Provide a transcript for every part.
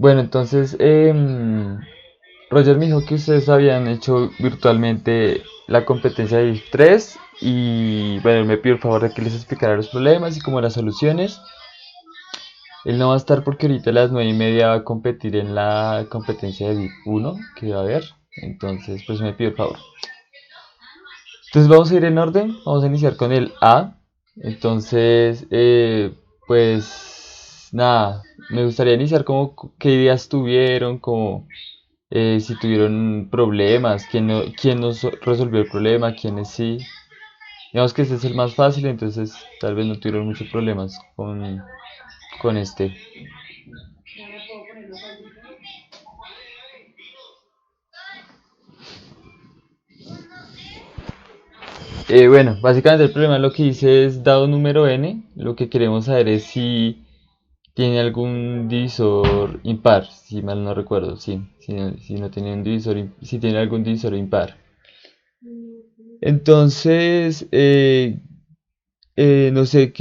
Bueno, entonces, Roger me dijo que ustedes habían hecho virtualmente la competencia de 3 y bueno, él me pidió el favor de que les explicara los problemas y como las soluciones. Él no va a estar porque ahorita a las 9:30 va a competir en la competencia de VIP 1 que va a haber. Entonces, pues me pidió el favor. Entonces vamos a ir en orden, vamos a iniciar con el A. Entonces, pues nada, me gustaría iniciar como qué ideas tuvieron, como si tuvieron problemas, quién nos resolvió el problema, quiénes sí. Digamos que este es el más fácil, entonces tal vez no tuvieron muchos problemas con este. Bueno, básicamente el problema lo que dice es dado número n, lo que queremos saber es si tiene algún divisor impar, si mal no recuerdo, sí, si no tiene un divisor, si tiene algún divisor impar. Entonces, no sé,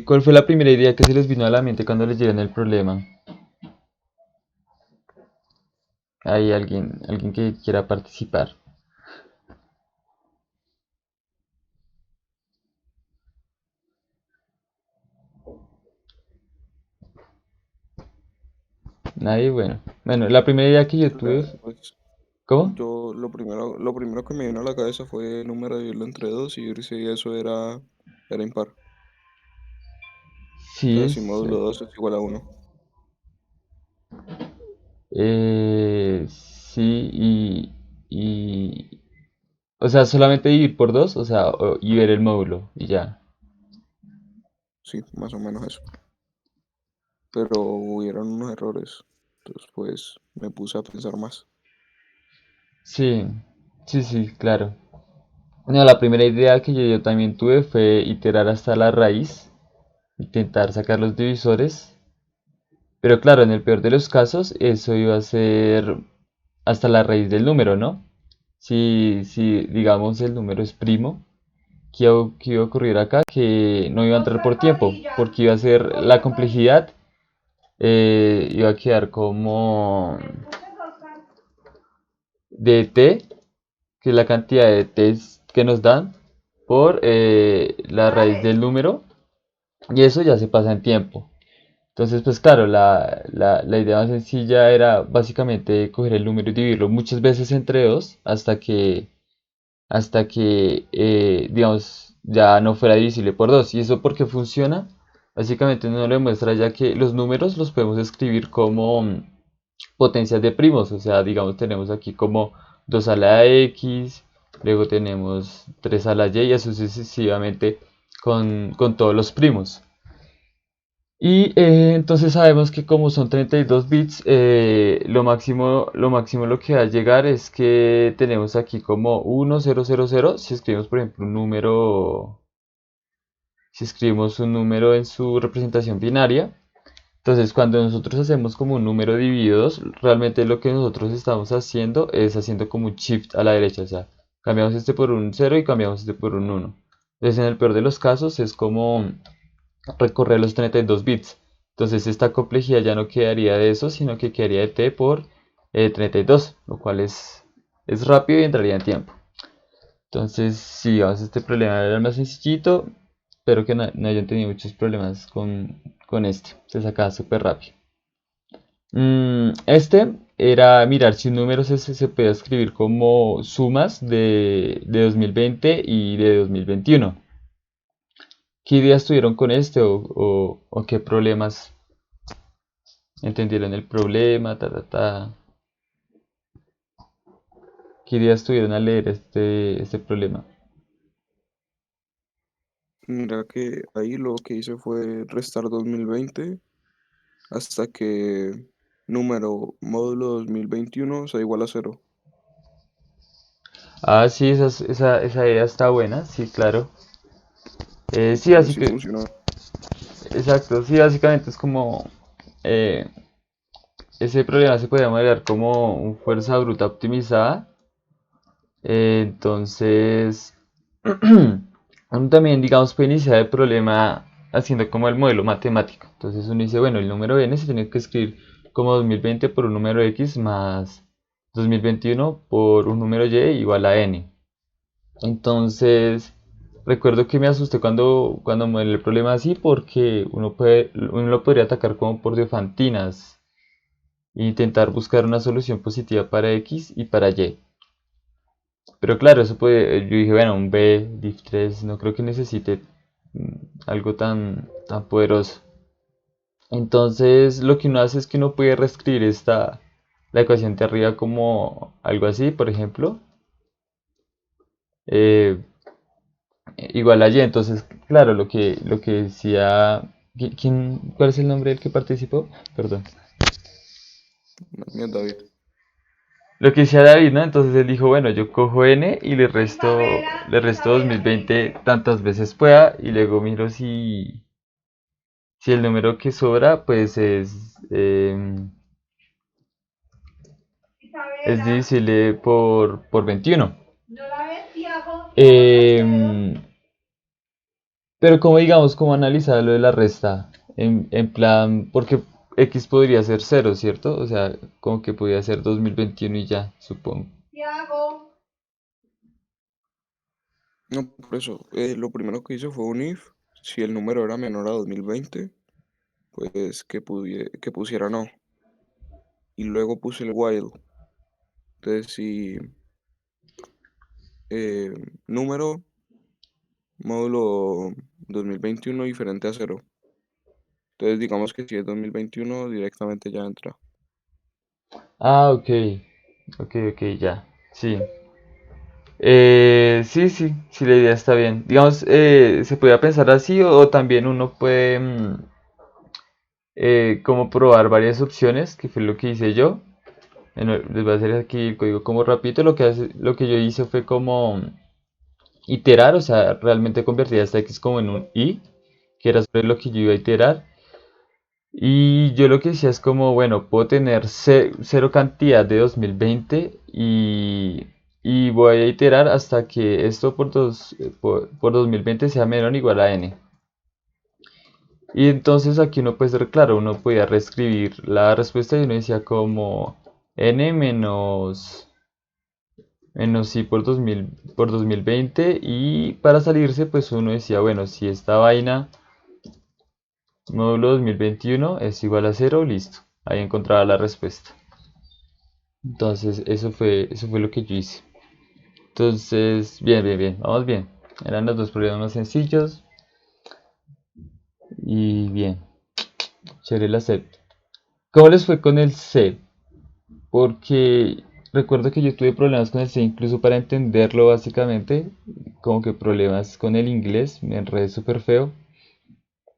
¿cuál fue la primera idea que se les vino a la mente cuando les dieron el problema? ¿Hay alguien que quiera participar? Nadie, bueno. Bueno, la primera idea que yo tuve, Pues ¿cómo? yo lo primero que me vino a la cabeza fue el número dividirlo entre 2 y ver si eso era impar. O Sí, sea, si módulo 2 es igual a uno. sí, o sea, solamente dividir por 2, o sea, y ver el módulo, y ya. Sí, más o menos eso. Pero hubieron unos errores. Entonces, pues me puse a pensar más. Sí, sí, claro. No, la primera idea que yo también tuve fue iterar hasta la raíz, intentar sacar los divisores, pero claro, en el peor de los casos, eso iba a ser hasta la raíz del número, ¿no? Si digamos el número es primo, ¿qué iba a ocurrir acá? Que no iba a entrar por tiempo, porque iba a ser la complejidad, iba a quedar como dt, que es la cantidad de t's que nos dan, por la raíz del número, y eso ya se pasa en tiempo. Entonces, pues claro, la idea más sencilla era básicamente coger el número y dividirlo muchas veces entre dos hasta que digamos, ya no fuera divisible por 2. ¿Y eso porque funciona? Básicamente nos lo demuestra ya que los números los podemos escribir como potencias de primos. O sea, digamos, tenemos aquí como 2 a la x, luego tenemos 3 a la y y así sucesivamente con todos los primos. Y entonces sabemos que como son 32 bits, lo máximo lo que va a llegar es que tenemos aquí como 1000. Si escribimos, por ejemplo, si escribimos un número en su representación binaria, entonces cuando nosotros hacemos como un número dividido 2, realmente lo que nosotros estamos haciendo es haciendo como un shift a la derecha, o sea, cambiamos este por un cero y cambiamos este por un uno. Entonces en el peor de los casos es como recorrer los 32 bits. Entonces esta complejidad ya no quedaría de eso, sino que quedaría de t por 32, lo cual es rápido y entraría en tiempo. Entonces, si vamos, este problema era el más sencillito, espero que no hayan tenido muchos problemas con este. Se sacaba súper rápido. Este era mirar si un número se puede escribir como sumas de 2020 y de 2021. ¿Qué ideas tuvieron con este o qué problemas entendieron el problema? ¿Qué ideas tuvieron al leer este problema? Mira que ahí lo que hice fue restar 2020 hasta que número módulo 2021 sea igual a cero. Ah, sí, esa idea está buena, sí, claro. Sí, Entonces así sí que, funcionó. exacto, sí, básicamente es como, eh, ese problema se podría modelar como un fuerza bruta optimizada. Entonces, uno también, digamos, puede iniciar el problema haciendo como el modelo matemático. Entonces uno dice, bueno, el número n se tiene que escribir como 2020 por un número X más 2021 por un número Y igual a N. Entonces, recuerdo que me asusté cuando modelé el problema así porque uno lo podría atacar como por Diofantinas e intentar buscar una solución positiva para X y para Y. Pero claro, eso puede, yo dije, bueno, un B, diff 3 no creo que necesite algo tan poderoso. Entonces, lo que uno hace es que uno puede reescribir la ecuación de arriba como algo así, por ejemplo. eh, Igual a Y. Entonces, claro, lo que decía. ¿Cuál es el nombre del que participó? Perdón. No, mío, David. Lo que decía David, ¿no? Entonces él dijo, bueno, yo cojo N y le resto 2020 tantas veces pueda y luego miro si el número que sobra, pues es divisible por 21. Em, Pero como digamos, cómo analizar lo de la resta, en plan, porque X podría ser cero, ¿cierto? O sea, como que podría ser 2021 y ya, supongo. No, por eso, lo primero que hice fue un if. Si el número era menor a 2020, pues que pusiera no. Y luego puse el while. Entonces, si eh, número módulo 2021 diferente a cero. Entonces, digamos que si es 2021, directamente ya entra. Ah, ok, ok, ya, sí. Sí, sí, sí, la idea está bien. Digamos, se podría pensar así o también uno puede como probar varias opciones, que fue lo que hice yo. Bueno, les voy a hacer aquí el código como rapidito. Lo que yo hice fue como iterar, o sea, realmente convertir esta x como en un y, que era sobre lo que yo iba a iterar. Y yo lo que decía es como, bueno, puedo tener cero cantidad de 2020 y voy a iterar hasta que esto por 2020 sea menor o igual a n. Y entonces aquí uno puede ser claro, uno podía reescribir la respuesta y uno decía como n menos i por 2020 y para salirse pues uno decía, bueno, si esta vaina módulo 2021 es igual a cero, listo. Ahí encontraba la respuesta. Entonces eso fue lo que yo hice. Entonces, bien, bien, bien, vamos bien. Eran los dos problemas más sencillos y bien. Chévere la C. ¿Cómo les fue con el C? Porque recuerdo que yo tuve problemas con el C incluso para entenderlo básicamente. Como que problemas con el inglés, me enredé súper feo.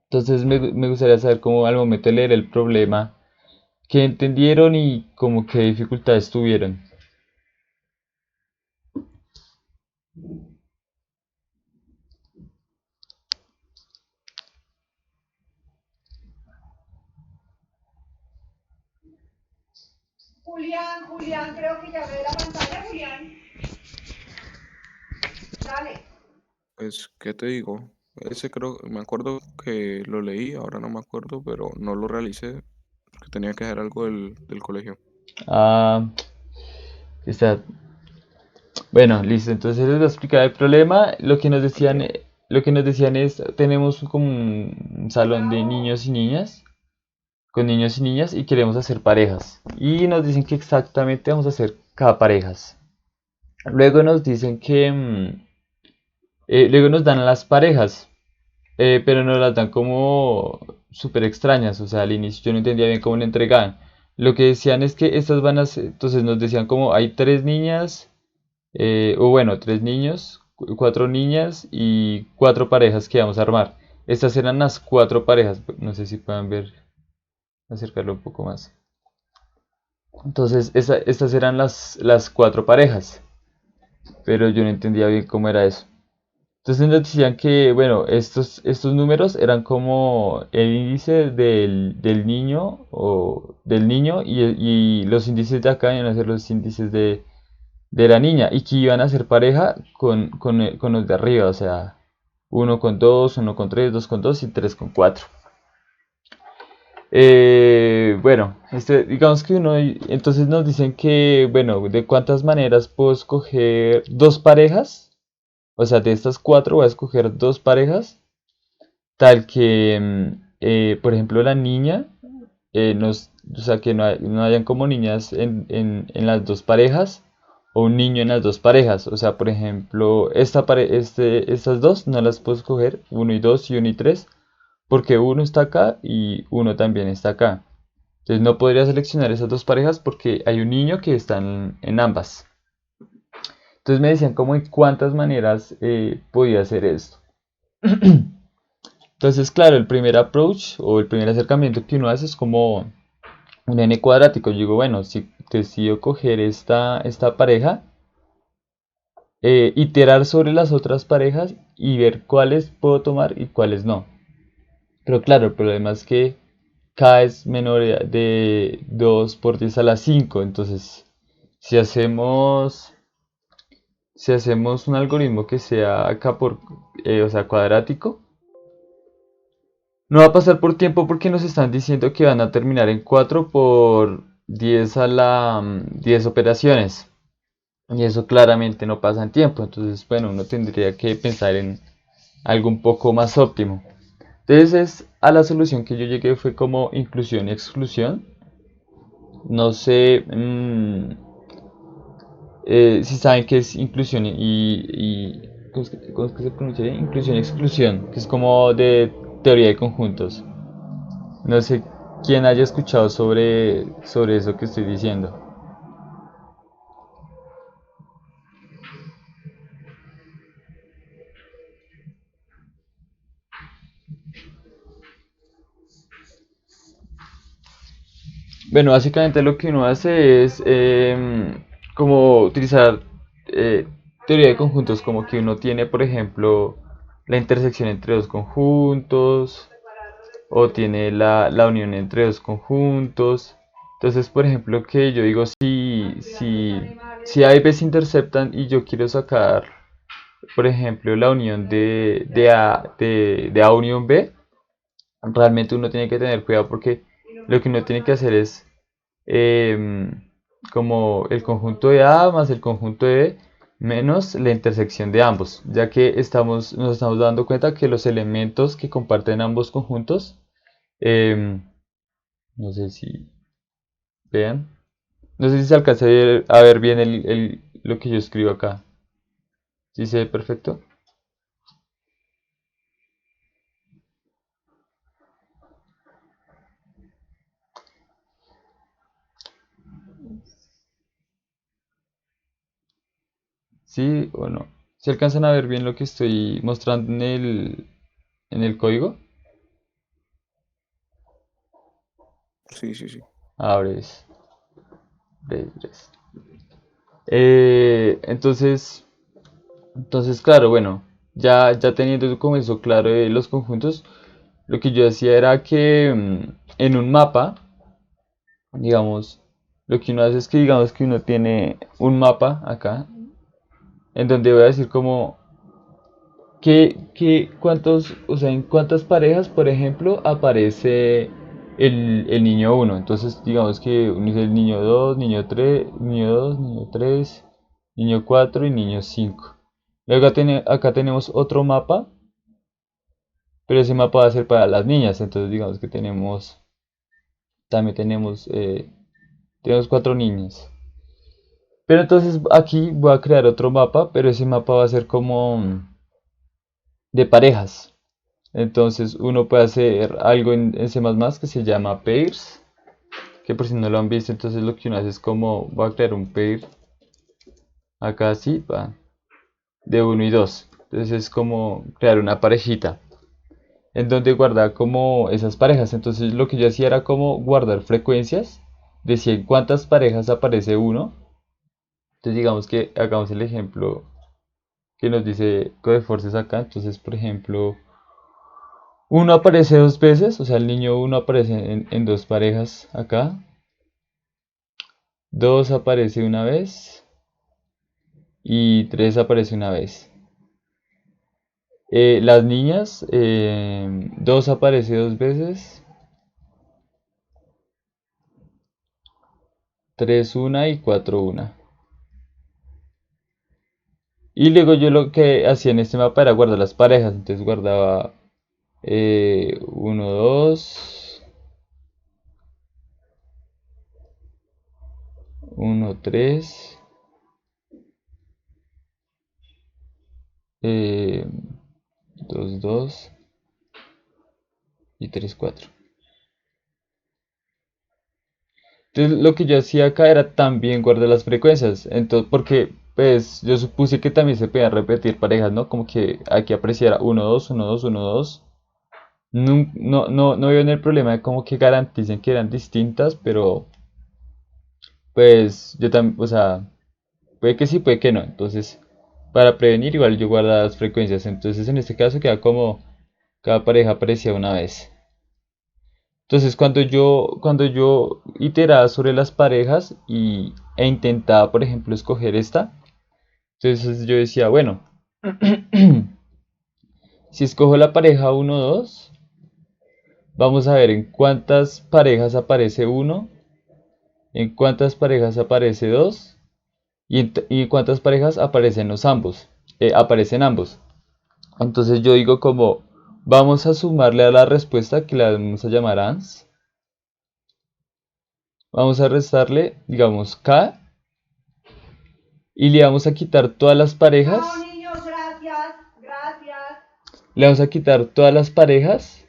Entonces me gustaría saber cómo al momento de leer el problema, qué entendieron y como qué dificultades tuvieron. Julián, Julián, creo que ya ve la pantalla, Julián. Dale. Pues, ¿qué te digo? Ese creo, me acuerdo que lo leí, ahora no me acuerdo, pero no lo realicé porque tenía que hacer algo del colegio. Ah, está. Bueno, listo. Entonces les voy a explicar el problema. Ok. Lo que nos decían es, tenemos como un salón de niños y niñas, con niños y niñas, y queremos hacer parejas. Y nos dicen que exactamente vamos a hacer cada parejas. Luego nos dicen luego nos dan las parejas, pero nos las dan como súper extrañas. O sea, al inicio yo no entendía bien cómo le entregaban. Lo que decían es que estas van a ser, entonces nos decían como hay tres niñas. O bueno, tres niños, cuatro niñas y cuatro parejas que vamos a armar. Estas eran las cuatro parejas. No sé si puedan ver, acercarlo un poco más. Entonces, estas eran las cuatro parejas. Pero yo no entendía bien cómo era eso. Entonces nos decían que, bueno, estos números eran como el índice del niño o del niño y los índices de acá iban a ser los índices de la niña y que iban a ser pareja con los de arriba, o sea, uno con dos, uno con tres, dos con dos y tres con cuatro. Bueno, digamos que entonces nos dicen que, bueno, de cuántas maneras puedo escoger dos parejas, o sea, de estas cuatro voy a escoger dos parejas, tal que, por ejemplo, la niña, o sea, que no hayan como niñas en las dos parejas, o un niño en las dos parejas, o sea, por ejemplo, estas dos no las puedo escoger, uno y dos y uno y tres, porque uno está acá y uno también está acá. Entonces no podría seleccionar esas dos parejas porque hay un niño que está en ambas. Entonces me decían como en cuántas maneras podía hacer esto. Entonces, claro, el primer approach o el primer acercamiento que uno hace es como un n cuadrático. Yo digo, bueno, si decido coger esta pareja, iterar sobre las otras parejas y ver cuáles puedo tomar y cuáles no. Pero claro, el problema es que K es menor de 2 por 10 a la 5. Entonces, si hacemos, si hacemos un algoritmo que sea K o sea, cuadrático, no va a pasar por tiempo porque nos están diciendo que van a terminar en 4 por 10 a la 10 operaciones. Y eso claramente no pasa en tiempo. Entonces, bueno, uno tendría que pensar en algo un poco más óptimo. Entonces, a la solución que yo llegué fue como inclusión y exclusión. No sé si saben qué es inclusión ¿cómo es que se pronuncia? Inclusión y exclusión, que es como de teoría de conjuntos. No sé quién haya escuchado sobre eso que estoy diciendo. Bueno, básicamente lo que uno hace es como utilizar eh, teoría de conjuntos, como que uno tiene, por ejemplo, la intersección entre dos conjuntos, o tiene la unión entre dos conjuntos. Entonces, por ejemplo, que yo digo, si A y B se interceptan y yo quiero sacar, por ejemplo, la unión de A unión B, realmente uno tiene que tener cuidado porque lo que uno tiene que hacer es como el conjunto de A más el conjunto de B menos la intersección de ambos, ya que nos estamos dando cuenta que los elementos que comparten ambos conjuntos, em, no sé si vean, no sé si se alcanza a ver bien lo que yo escribo acá. ¿Sí se ve perfecto? ¿Sí o no? ¿Se alcanzan a ver bien lo que estoy mostrando en el código? Sí, sí, sí. Abres. Res. Entonces, claro, bueno, ya teniendo como eso claro de los conjuntos, lo que yo hacía era que en un mapa, digamos, lo que uno hace es que digamos que uno tiene un mapa acá, en donde voy a decir como o sea, en cuántas parejas, por ejemplo, aparece el niño uno. Entonces, digamos que uno dice el niño 2, niño 3, niño 2, niño 3, niño 4 y niño 5. Luego acá tenemos otro mapa, pero ese mapa va a ser para las niñas. Entonces, digamos que también tenemos 4 niñas. Pero entonces aquí voy a crear otro mapa, pero ese mapa va a ser como de parejas. Entonces uno puede hacer algo en C++ que se llama pairs, que por si no lo han visto, entonces lo que uno hace es como, voy a crear un pair acá así, de uno y 2. Entonces es como crear una parejita, en donde guardar como esas parejas. Entonces lo que yo hacía era como guardar frecuencias, decía en cuántas parejas aparece uno. Entonces digamos que hagamos el ejemplo que nos dice codeforces acá. Entonces por ejemplo, uno aparece dos veces, o sea, el niño uno aparece en dos parejas acá. Dos aparece una vez y tres aparece una vez. Las niñas, dos aparece dos veces 3 una y 4 una. Y luego yo lo que hacía en este mapa era guardar las parejas. Entonces guardaba 1, 2, 1, 3, 2, 2 y 3, 4. Entonces lo que yo hacía acá era también guardar las frecuencias. Entonces, porque pues yo supuse que también se podían repetir parejas, ¿no? Como que aquí apareciera 1, 2, 1, 2, 1, 2. No veo en el problema de como que garanticen que eran distintas, pero pues yo también, o sea, puede que sí, puede que no. Entonces, para prevenir, igual yo guardo las frecuencias. Entonces, en este caso queda como cada pareja aparecía una vez. Entonces, cuando yo iteraba sobre las parejas e intentaba, por ejemplo, escoger esta, entonces yo decía, bueno, si escojo la pareja 1, 2, vamos a ver en cuántas parejas aparece 1, en cuántas parejas aparece 2 y en cuántas parejas aparecen ambos. Entonces yo digo como, vamos a sumarle a la respuesta que la vamos a llamar ans. Vamos a restarle, digamos, k. Y le vamos a quitar todas las parejas. Chao, niños, gracias, gracias. Le vamos a quitar todas las parejas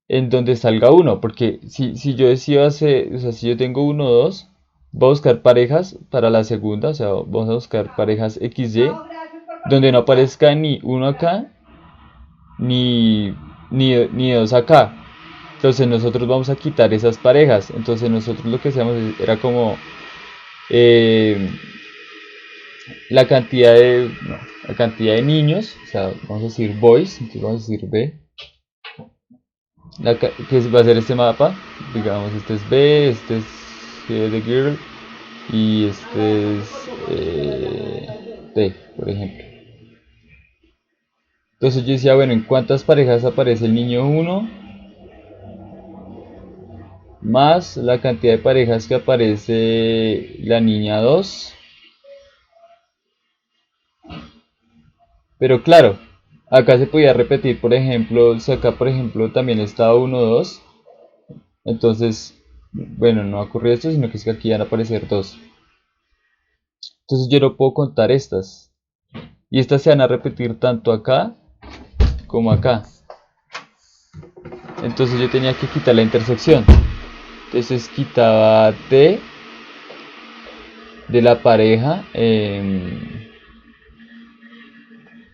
en donde salga 1. Porque si yo decido hacer, o sea, si yo tengo 1, 2, voy a buscar parejas para la segunda. O sea, vamos a buscar parejas XY Chao, gracias por donde no participar. aparezca ni 1 acá, ni 2 acá. Entonces nosotros vamos a quitar esas parejas. Entonces nosotros lo que hacíamos era como eh, la cantidad de niños, o sea, vamos a decir boys, entonces vamos a decir B, que va a ser este mapa, digamos, este es B, este es the girl y este es T, por ejemplo. Entonces yo decía, bueno, ¿en cuántas parejas aparece el niño 1? Más la cantidad de parejas que aparece la niña 2. Pero claro, acá se podía repetir, por ejemplo, si acá por ejemplo también estaba 1, 2, entonces, bueno, no ocurrió esto, sino que es que aquí van a aparecer 2. Entonces yo no puedo contar estas. Y estas se van a repetir tanto acá como acá. Entonces yo tenía que quitar la intersección. Entonces quitaba T de la pareja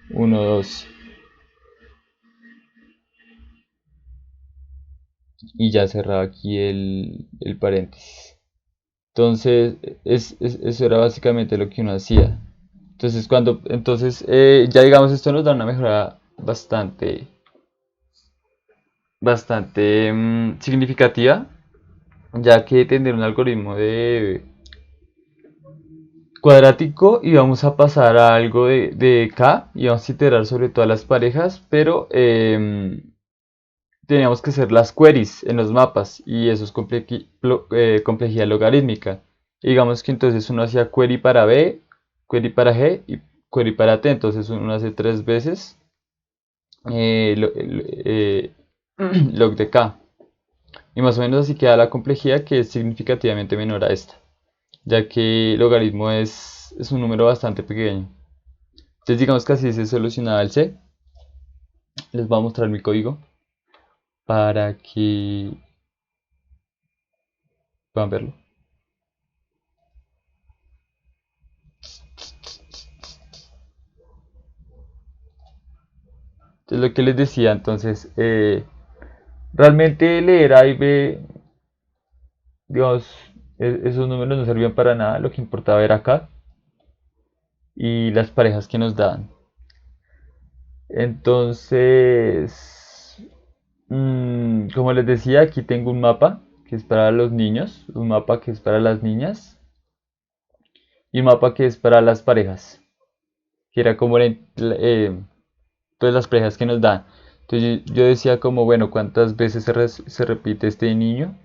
1, 2. Y ya cerraba aquí el paréntesis. Entonces, eso era básicamente lo que uno hacía. Entonces, ya digamos, esto nos da una mejora bastante significativa, ya que tener un algoritmo de cuadrático y vamos a pasar a algo de K y vamos a iterar sobre todas las parejas, pero teníamos que hacer las queries en los mapas y eso es complejidad logarítmica. Y digamos que entonces uno hacía query para B, query para G y query para T, entonces uno hace 3 veces log de K. Y más o menos así queda la complejidad, que es significativamente menor a esta, ya que el logaritmo es un número bastante pequeño. Entonces digamos que así se solucionaba el C. Les voy a mostrar mi código para que puedan verlo. Entonces lo que les decía, entonces, realmente leer A y B, digamos, esos números no servían para nada, lo que importaba era acá y las parejas que nos daban. Entonces, como les decía, aquí tengo un mapa que es para los niños, un mapa que es para las niñas y un mapa que es para las parejas, que era como pues las parejas que nos dan. Entonces yo decía como, bueno, ¿cuántas veces se repite este niño?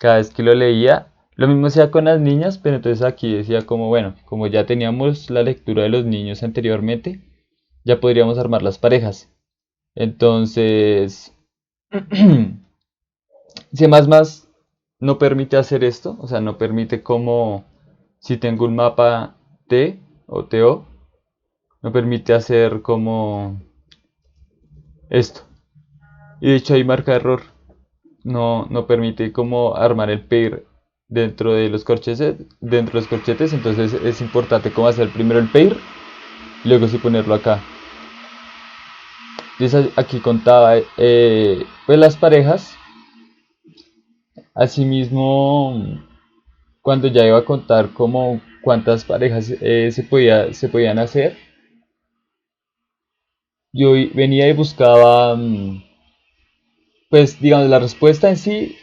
Cada vez que lo leía, Lo mismo hacía con las niñas, pero entonces aquí decía como, bueno, como ya teníamos la lectura de los niños anteriormente, ya podríamos armar las parejas. Entonces, C++ no permite hacer esto, o sea, no permite como si tengo un mapa T o TO, no permite hacer como esto. Y de hecho hay marca de error, no permite como armar el pair dentro de los corchetes, entonces es importante como hacer primero el pair, y luego sí ponerlo acá. Entonces aquí contaba pues las parejas, asimismo cuando ya iba a contar como cuántas parejas se podían hacer, yo venía y buscaba, pues digamos, la respuesta en sí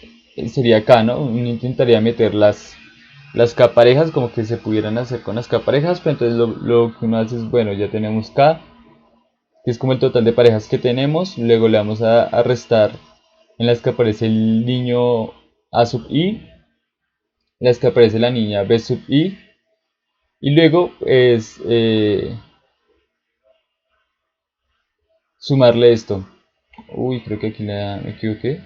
sería acá, ¿no? Uno intentaría meter las K parejas como que se pudieran hacer con las K parejas, pero entonces lo que uno hace es, bueno, ya tenemos K, que es como el total de parejas que tenemos, luego le vamos a restar en las que aparece el niño A sub I, en las que aparece la niña B sub I, y luego es sumarle esto. Uy, creo que aquí me equivoqué.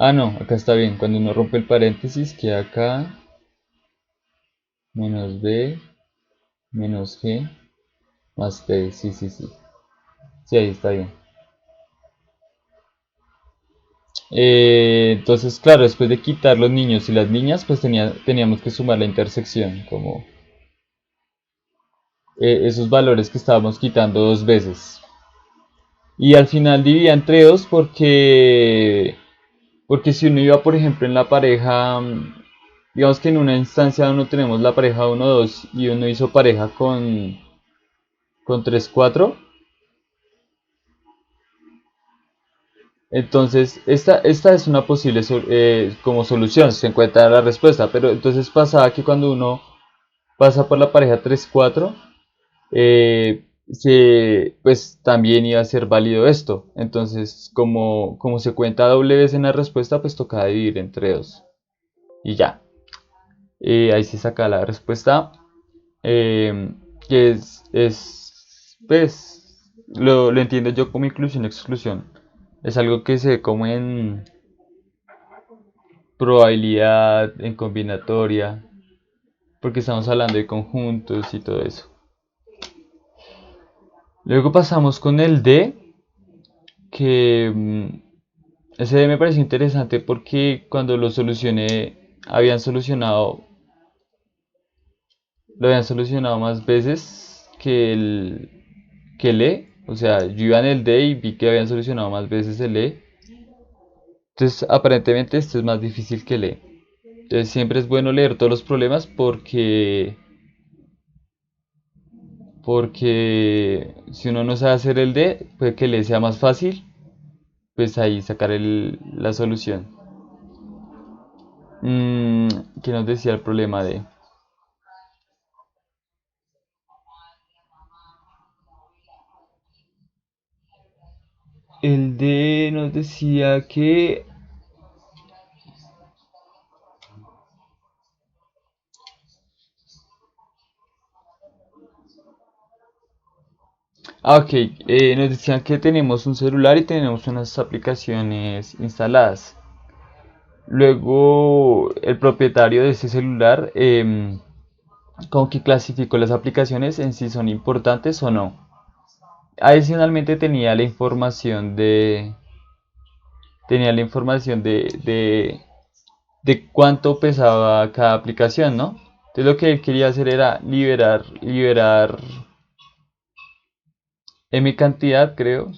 Ah, no, acá está bien. Cuando uno rompe el paréntesis, queda acá menos B menos G más T. Sí, sí, sí. Sí, ahí está bien. Entonces, claro, después de quitar los niños y las niñas, pues teníamos que sumar la intersección, como esos valores que estábamos quitando dos veces. Y al final dividía entre dos porque si uno iba, por ejemplo, en la pareja, digamos que en una instancia uno tenemos la pareja uno 2 y uno hizo pareja con 3 4. Entonces esta es una posible como solución, se encuentra la respuesta, pero entonces pasaba que cuando uno pasa por la pareja 3 4, pues también iba a ser válido esto. Entonces como se cuenta doble vez en la respuesta, pues toca dividir entre dos. Y ya. Ahí se saca la respuesta. eh, que pues, lo entiendo yo como inclusión-exclusión. Es algo que se ve como en probabilidad, en combinatoria, porque estamos hablando de conjuntos y todo eso. Luego pasamos con el D, que ese D me pareció interesante porque cuando lo solucioné, lo habían solucionado más veces que el E. O sea, yo iba en el D y vi que habían solucionado más veces el E. Entonces, aparentemente esto es más difícil que el E. Entonces, siempre es bueno leer todos los problemas porque si uno no sabe hacer el D, puede que el E sea más fácil, pues ahí sacar la solución. Mm, ¿Qué nos decía el problema de? El D nos decía que... Ah, ok. Nos decían que tenemos un celular y tenemos unas aplicaciones instaladas. Luego, el propietario de ese celular, como que clasificó las aplicaciones en si son importantes o no. Adicionalmente tenía la información de cuánto pesaba cada aplicación, ¿no? Entonces lo que él quería hacer era liberar M cantidad, creo.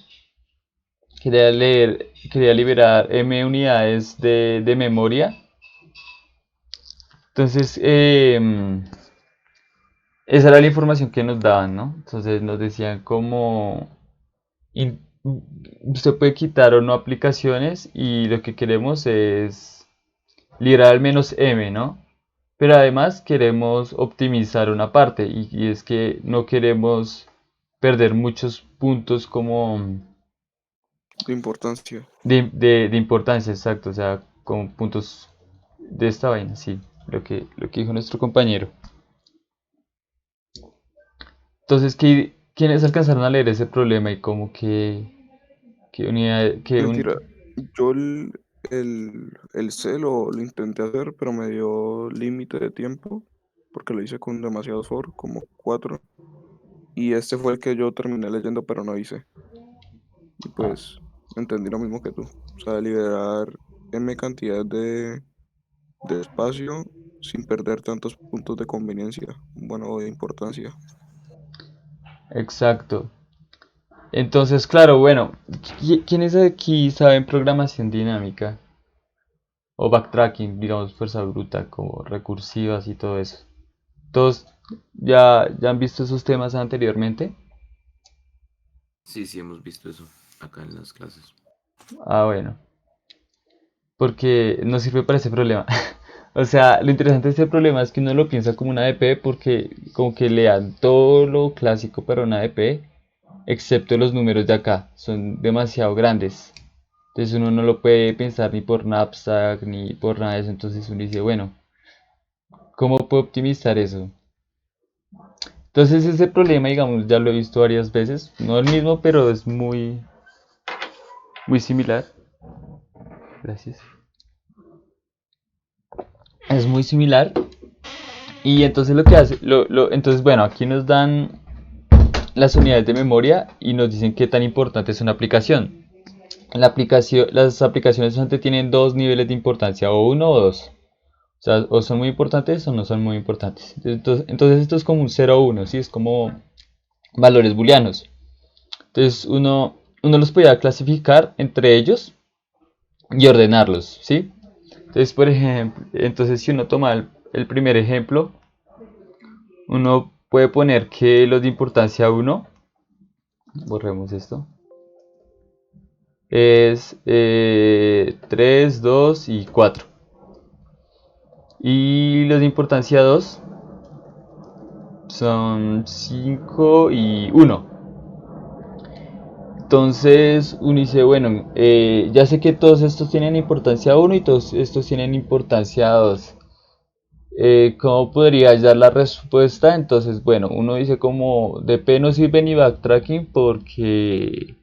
Quería liberar M unidades de memoria. Entonces, esa era la información que nos daban, ¿no? Entonces nos decían cómo usted puede quitar o no aplicaciones y lo que queremos es liberar al menos M, ¿no? Pero además queremos optimizar una parte y es que no queremos perder muchos puntos como De importancia. de importancia, exacto, o sea, como puntos de esta vaina, sí, lo que dijo nuestro compañero. Entonces, ¿quiénes alcanzaron a leer ese problema y como qué unidad, Mentira, yo el C lo intenté hacer, pero me dio límite de tiempo, porque lo hice con demasiados for, como 4, y este fue el que yo terminé leyendo, pero no hice. Y pues entendí lo mismo que tú. O sea, liberar M cantidad de espacio sin perder tantos puntos de conveniencia, bueno, o de importancia. exacto. Entonces, claro, bueno, ¿quiénes aquí saben programación dinámica? O backtracking, digamos, fuerza bruta, como recursivas y todo eso. ¿Todos ya han visto esos temas anteriormente? Sí, sí, hemos visto eso acá en las clases. Ah, bueno, porque no sirve para ese problema. O sea, lo interesante de este problema es que uno lo piensa como una ADP porque como que le dan todo lo clásico para una ADP, excepto los números de acá, son demasiado grandes. Entonces uno no lo puede pensar ni por knapsack ni por nada de eso. Entonces uno dice, bueno, ¿cómo puedo optimizar eso? Entonces ese problema, digamos, ya lo he visto varias veces. No el mismo, pero es muy similar. Gracias. Es muy similar. Y entonces lo que hace, entonces bueno, aquí nos dan las unidades de memoria y nos dicen qué tan importante es una aplicación. Las aplicaciones solamente tienen dos niveles de importancia, o uno o dos. O sea, o son muy importantes o no son muy importantes. Entonces esto es como un 0 o 1, ¿sí? Es como valores booleanos. Entonces uno los podía clasificar entre ellos y ordenarlos, ¿sí? Entonces, por ejemplo, entonces si uno toma el primer ejemplo, uno puede poner que los de importancia 1, borremos esto, es 3, 2 y 4. Y los de importancia 2 son 5 y 1. Entonces uno dice, bueno, ya sé que todos estos tienen importancia 1 y todos estos tienen importancia 2. ¿Cómo podría dar la respuesta? Entonces, bueno, uno dice como DP no sirve ni backtracking porque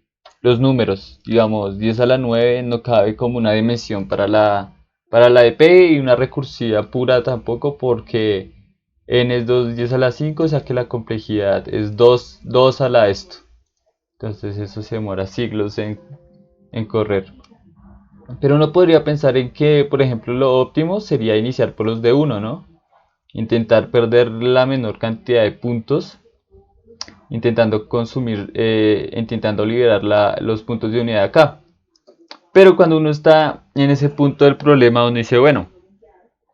los números, digamos, 10 a la 9 no cabe como una dimensión para la DP y una recursiva pura tampoco porque n es 2 10 a la 5, o sea que la complejidad es 2 a la esto. Entonces eso se demora siglos en correr. Pero uno podría pensar en que, por ejemplo, lo óptimo sería iniciar por los de 1, ¿no? Intentar perder la menor cantidad de puntos, intentando liberar los puntos de unidad acá. Pero cuando uno está en ese punto del problema, uno dice, bueno,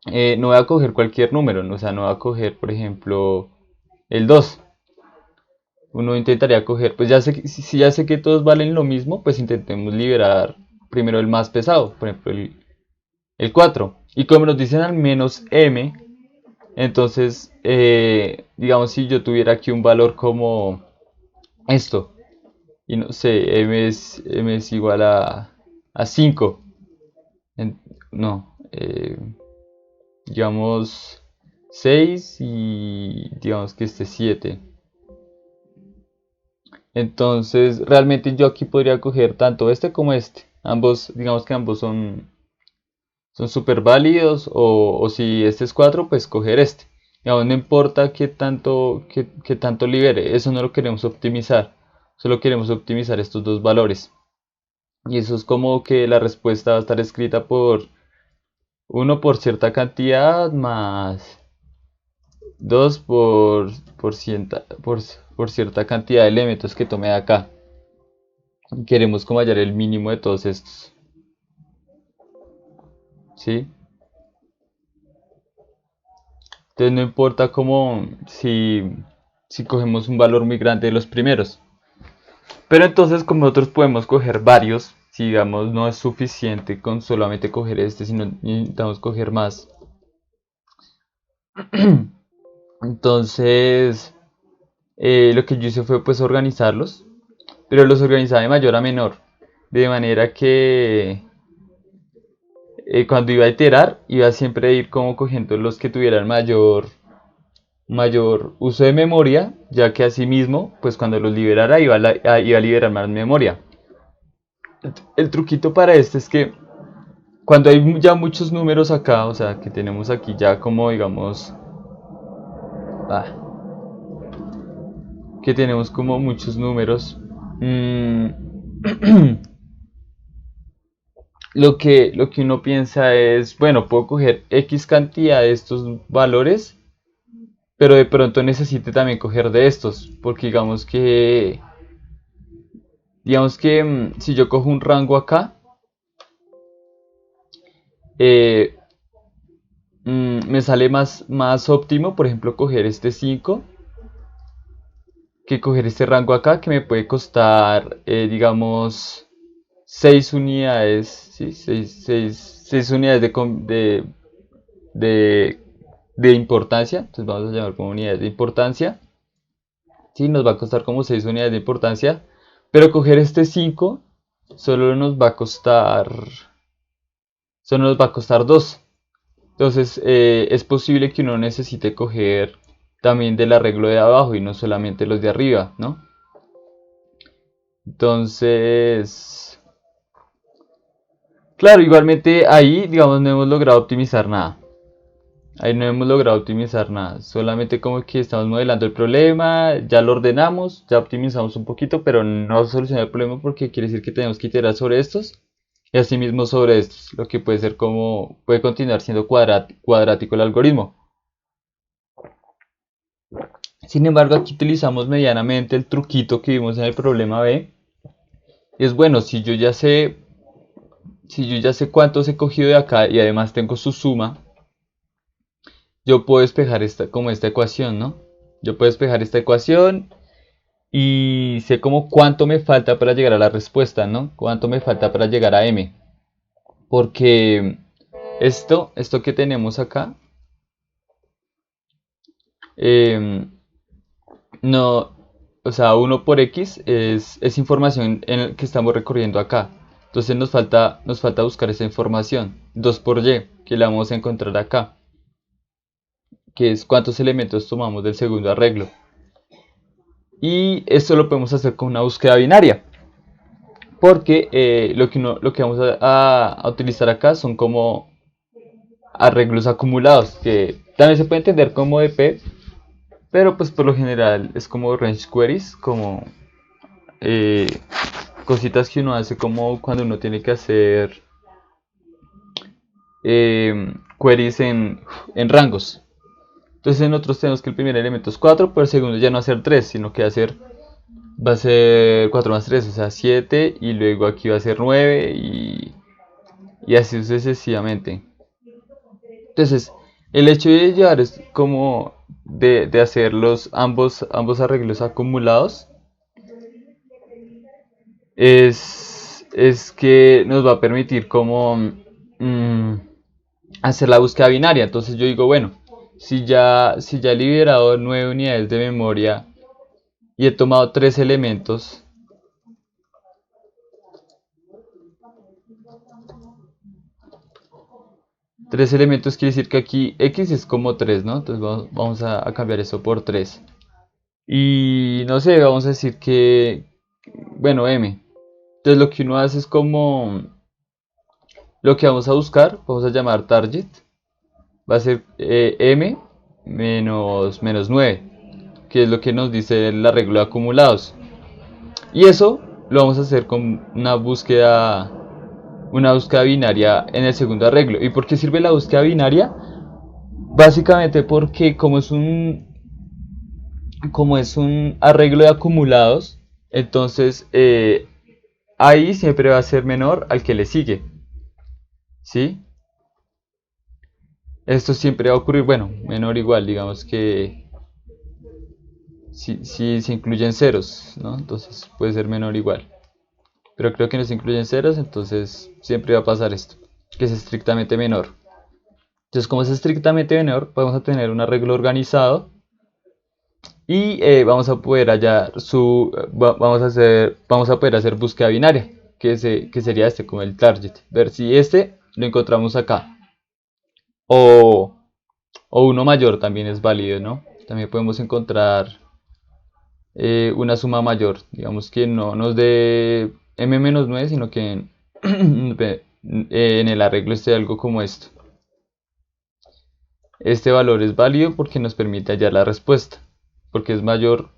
no voy a coger cualquier número, ¿no? O sea, no voy a coger, por ejemplo, el 2. Uno intentaría coger, pues ya sé, si ya sé que todos valen lo mismo, pues intentemos liberar primero el más pesado, por ejemplo, el 4. Y como nos dicen al menos m, entonces, digamos, si yo tuviera aquí un valor como esto, y no sé, m es igual a 5, no, digamos 6 y digamos que este 7. Entonces, realmente yo aquí podría coger tanto este como este. Ambos, digamos que ambos son súper válidos, o si este es 4 pues coger este. Digamos, no importa qué tanto libere, eso no lo queremos optimizar, solo queremos optimizar estos dos valores. Y eso es como que la respuesta va a estar escrita por 1 por cierta cantidad más 2 por cierta cantidad de elementos que tome de acá. Queremos como hallar el mínimo de todos estos, ¿sí? Entonces no importa como si cogemos un valor muy grande de los primeros. Pero entonces como nosotros podemos coger varios, si digamos no es suficiente con solamente coger este, sino necesitamos coger más. Entonces lo que yo hice fue pues organizarlos, pero los organizaba de mayor a menor. De manera que cuando iba a iterar, iba siempre a ir como cogiendo los que tuvieran mayor uso de memoria, ya que asimismo, pues cuando los liberara iba a liberar más memoria. El truquito para este es que cuando hay ya muchos números acá, o sea, que tenemos aquí ya como digamos, ah, que tenemos como muchos números, lo que uno piensa es, bueno, puedo coger X cantidad de estos valores, pero de pronto necesite también coger de estos, porque digamos que si yo cojo un rango acá, eh, me sale más óptimo, por ejemplo, coger este 5 que coger este rango acá, que me puede costar, digamos, 6 unidades, ¿sí? 6 unidades de, de importancia. Entonces vamos a llamar como unidades de importancia. ¿Sí? Nos va a costar como 6 unidades de importancia. Pero coger este 5 solo nos va a costar 2. Entonces es posible que uno necesite coger también del arreglo de abajo y no solamente los de arriba, ¿no? Entonces, claro, igualmente ahí, digamos, no hemos logrado optimizar nada. Ahí no hemos logrado optimizar nada. Solamente como que estamos modelando el problema, ya lo ordenamos, ya optimizamos un poquito, pero no soluciona el problema porque quiere decir que tenemos que iterar sobre estos y asimismo sobre estos, lo que puede ser como, puede continuar siendo cuadrático el algoritmo. Sin embargo, aquí utilizamos medianamente el truquito que vimos en el problema B. Es bueno, si yo ya sé cuántos he cogido de acá y además tengo su suma, yo puedo despejar esta ecuación, ¿no? Yo puedo despejar esta ecuación y sé como cuánto me falta para llegar a la respuesta, ¿no? Cuánto me falta para llegar a M. Porque esto que tenemos acá, no, o sea, 1 por X es información en el que estamos recorriendo acá. Entonces nos falta buscar esa información. 2 por Y, que la vamos a encontrar acá, que es cuántos elementos tomamos del segundo arreglo. Y esto lo podemos hacer con una búsqueda binaria, porque lo que vamos a utilizar acá son como arreglos acumulados, que también se puede entender como EP, pero pues por lo general es como range queries, como eh, cositas que uno hace como cuando uno tiene que hacer queries en rangos. Entonces nosotros tenemos que el primer elemento es 4, pero el segundo ya no va a ser 3, sino que va a ser 4 más 3, o sea 7, y luego aquí va a ser 9 y así sucesivamente. Entonces el hecho de llevar es como de hacer ambos arreglos acumulados es que nos va a permitir como hacer la búsqueda binaria. Entonces yo digo, bueno, si ya he liberado 9 unidades de memoria y he tomado 3 elementos, quiere decir que aquí X es como 3, ¿no? Entonces vamos a cambiar eso por 3. Y no sé, vamos a decir que, bueno, M. Entonces lo que uno hace es como, lo que vamos a buscar, vamos a llamar target, va a ser M menos 9, que es lo que nos dice el arreglo de acumulados. Y eso lo vamos a hacer con una búsqueda binaria en el segundo arreglo. ¿Y por qué sirve la búsqueda binaria? Básicamente porque como es un arreglo de acumulados, entonces ahí siempre va a ser menor al que le sigue, ¿sí? Esto siempre va a ocurrir, bueno, menor o igual, digamos que si se incluyen ceros, ¿no? Entonces puede ser menor o igual. Pero creo que no se incluyen ceros, entonces siempre va a pasar esto, que es estrictamente menor. Entonces, como es estrictamente menor, vamos a tener un arreglo organizado y vamos a poder hallar vamos a poder hacer búsqueda binaria, que sería como el target. Ver si lo encontramos acá. O, o uno mayor también es válido, ¿no? También podemos encontrar una suma mayor, digamos que no nos dé m-9, sino que en el arreglo esté algo como esto. Este valor es válido porque nos permite hallar la respuesta, porque es mayor.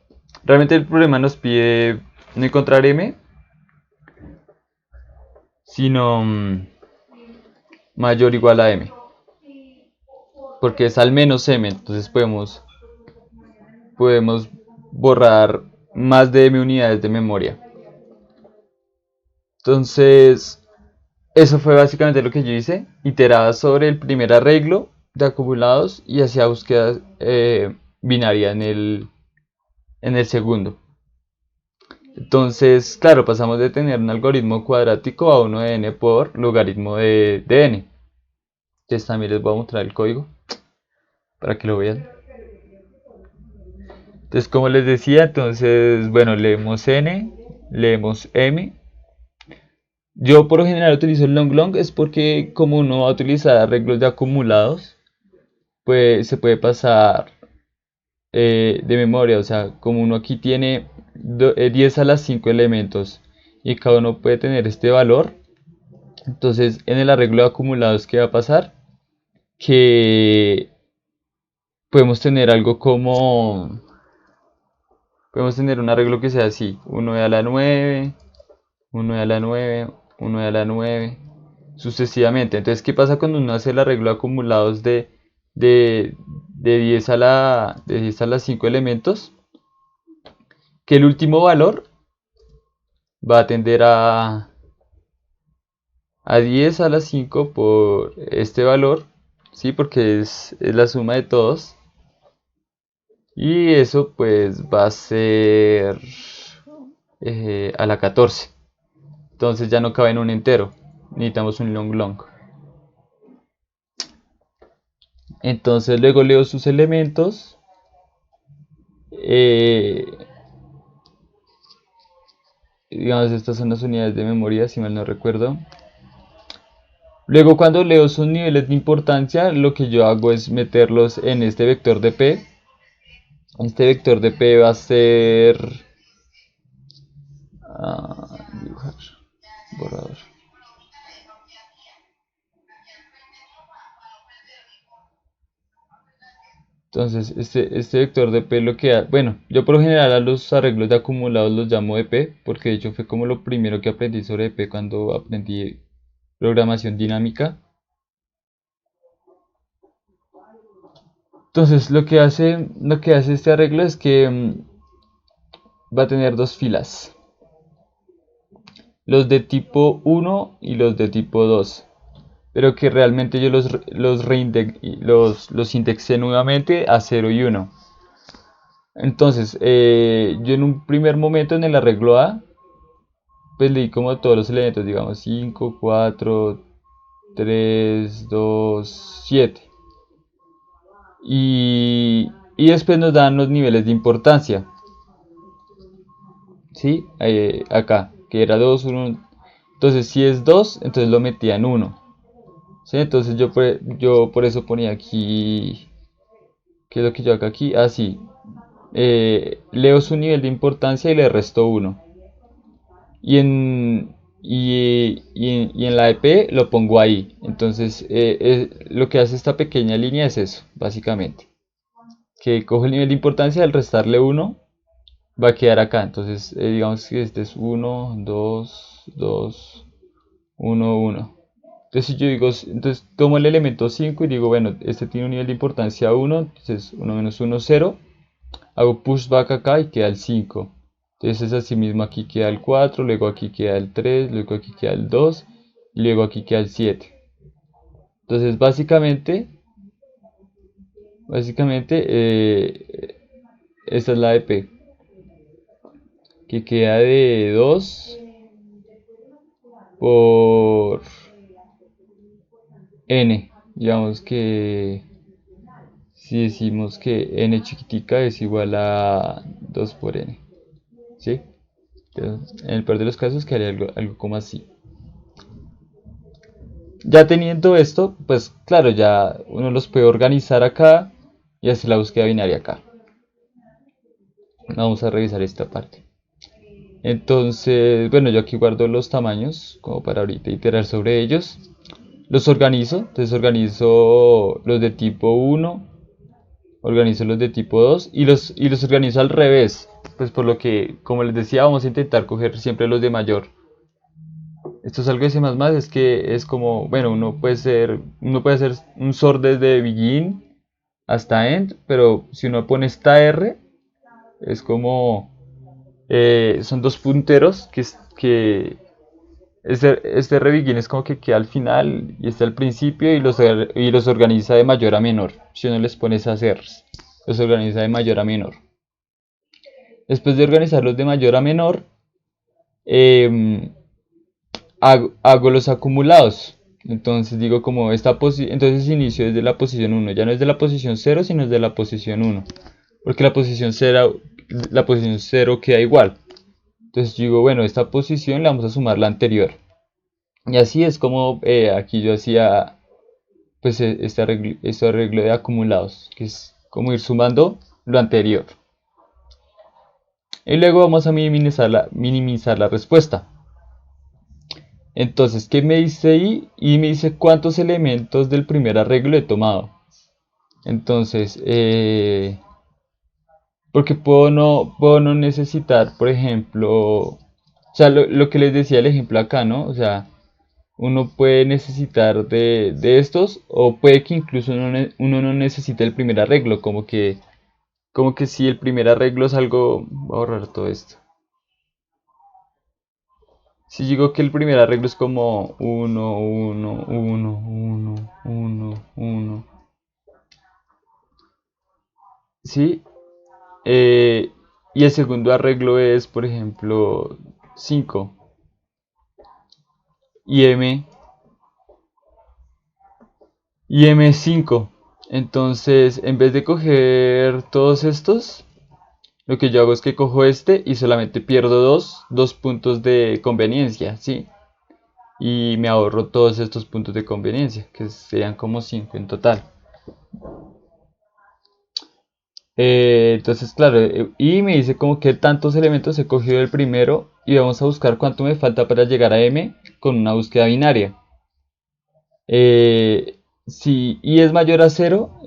Realmente el problema nos pide no encontrar m, sino mayor o igual a m, porque es al menos m, entonces podemos borrar más de m unidades de memoria. Entonces, eso fue básicamente lo que yo hice. Iteraba sobre el primer arreglo de acumulados y hacía búsqueda binaria en el segundo. Entonces, claro, pasamos de tener un algoritmo cuadrático a uno de n por logaritmo de n. Entonces también les voy a mostrar el código para que lo vean. Entonces, como les decía, entonces, bueno, leemos n, leemos m. Yo por lo general utilizo el long long, es porque como uno va a utilizar arreglos de acumulados, pues se puede pasar de memoria, o sea, como uno aquí tiene 10 a las 5 elementos y cada uno puede tener este valor, entonces en el arreglo de acumulados, ¿qué va a pasar? Que podemos tener algo como, podemos tener un arreglo que sea así, 1 a la 9, 1 a la 9, 1 a la 9, sucesivamente. Entonces, ¿qué pasa cuando uno hace el arreglo de acumulados de 10 de 10 a las 5 elementos? Que el último valor va a tender a 10 a la 5 por este valor, ¿sí? Porque es la suma de todos. Y eso pues va a ser a la 14. Entonces ya no cabe en un entero. Necesitamos un long long. Entonces luego leo sus elementos. Digamos, estas son las unidades de memoria, si mal no recuerdo. Luego cuando leo sus niveles de importancia, lo que yo hago es meterlos en este vector de P. Este vector de P va a ser... dibujar, borrador. Entonces, este vector de P lo que da... Bueno, yo por lo general a los arreglos de acumulados los llamo de P, porque de hecho fue como lo primero que aprendí sobre P cuando aprendí programación dinámica. Entonces lo que hace este arreglo es que va a tener dos filas, los de tipo 1 y los de tipo 2, pero que realmente yo los indexé nuevamente a 0 y 1. Entonces yo en un primer momento en el arreglo A pues leí como todos los elementos, digamos 5, 4, 3, 2, 7. Y después nos dan los niveles de importancia. ¿Sí? Acá, que era 2, 1. Entonces, si es 2, entonces lo metía en 1. ¿Sí? Entonces, yo por eso ponía aquí. ¿Qué es lo que yo hago aquí? Ah, sí. Leo su nivel de importancia y le resto 1. Y en la EP lo pongo ahí. Entonces, lo que hace esta pequeña línea es eso, básicamente. Que coge el nivel de importancia, al restarle 1 va a quedar acá. Entonces, digamos que este es 1, 2, 2, 1, 1. Entonces, si yo digo, entonces tomo el elemento 5 y digo, bueno, este tiene un nivel de importancia 1, entonces 1 menos 1, 0. Hago pushback acá y queda el 5. Entonces, así mismo aquí queda el 4, luego aquí queda el 3, luego aquí queda el 2, y luego aquí queda el 7. Entonces, básicamente esta es la EP, que queda de 2 por n. Digamos que si decimos que n chiquitica es igual a 2 por n, ¿sí? Entonces, en el peor de los casos quedaría algo como así. Ya teniendo esto, pues claro, ya uno los puede organizar acá y hacer la búsqueda binaria acá. Vamos a revisar esta parte. Entonces, bueno, yo aquí guardo los tamaños como para ahorita iterar sobre ellos. Los organizo, entonces organizo los de tipo 1, organizo los de tipo 2 y los organizo al revés. Pues por lo que, como les decía, vamos a intentar coger siempre los de mayor. Esto es algo de C++, es que es como, bueno, uno puede hacer un sort desde begin hasta end, pero si uno pone esta R, es como, son dos punteros que este rebegin es como que queda al final y está al principio y los organiza de mayor a menor. Si uno les pone esas R's, los organiza de mayor a menor. Después de organizarlos de mayor a menor, em, hago los acumulados. Entonces digo como entonces inicio desde la posición 1. Ya no es de la posición 0, sino es de la posición 1. Porque la posición 0 queda igual. Entonces digo, bueno, esta posición la vamos a sumar la anterior. Y así es como aquí yo hacía pues este arreglo de acumulados, que es como ir sumando lo anterior. Y luego vamos a minimizar la respuesta. Entonces, ¿qué me dice ahí? Y me dice cuántos elementos del primer arreglo he tomado. Entonces, porque puedo no necesitar, por ejemplo, o sea, lo que les decía el ejemplo acá, ¿no? O sea, uno puede necesitar de estos, o puede que incluso uno no necesite el primer arreglo, como que si el primer arreglo es algo, voy a borrar todo esto. Si digo que el primer arreglo es como 1, 1, 1, 1, 1, 1, ¿sí? Eh, y el segundo arreglo es, por ejemplo, 5 y M es 5. Entonces, en vez de coger todos estos, lo que yo hago es que cojo este y solamente pierdo dos puntos de conveniencia, ¿sí? Y me ahorro todos estos puntos de conveniencia, que serían como 5 en total. Entonces, claro, y me dice como que tantos elementos he cogido del primero y vamos a buscar cuánto me falta para llegar a M con una búsqueda binaria. Si I es mayor a 0,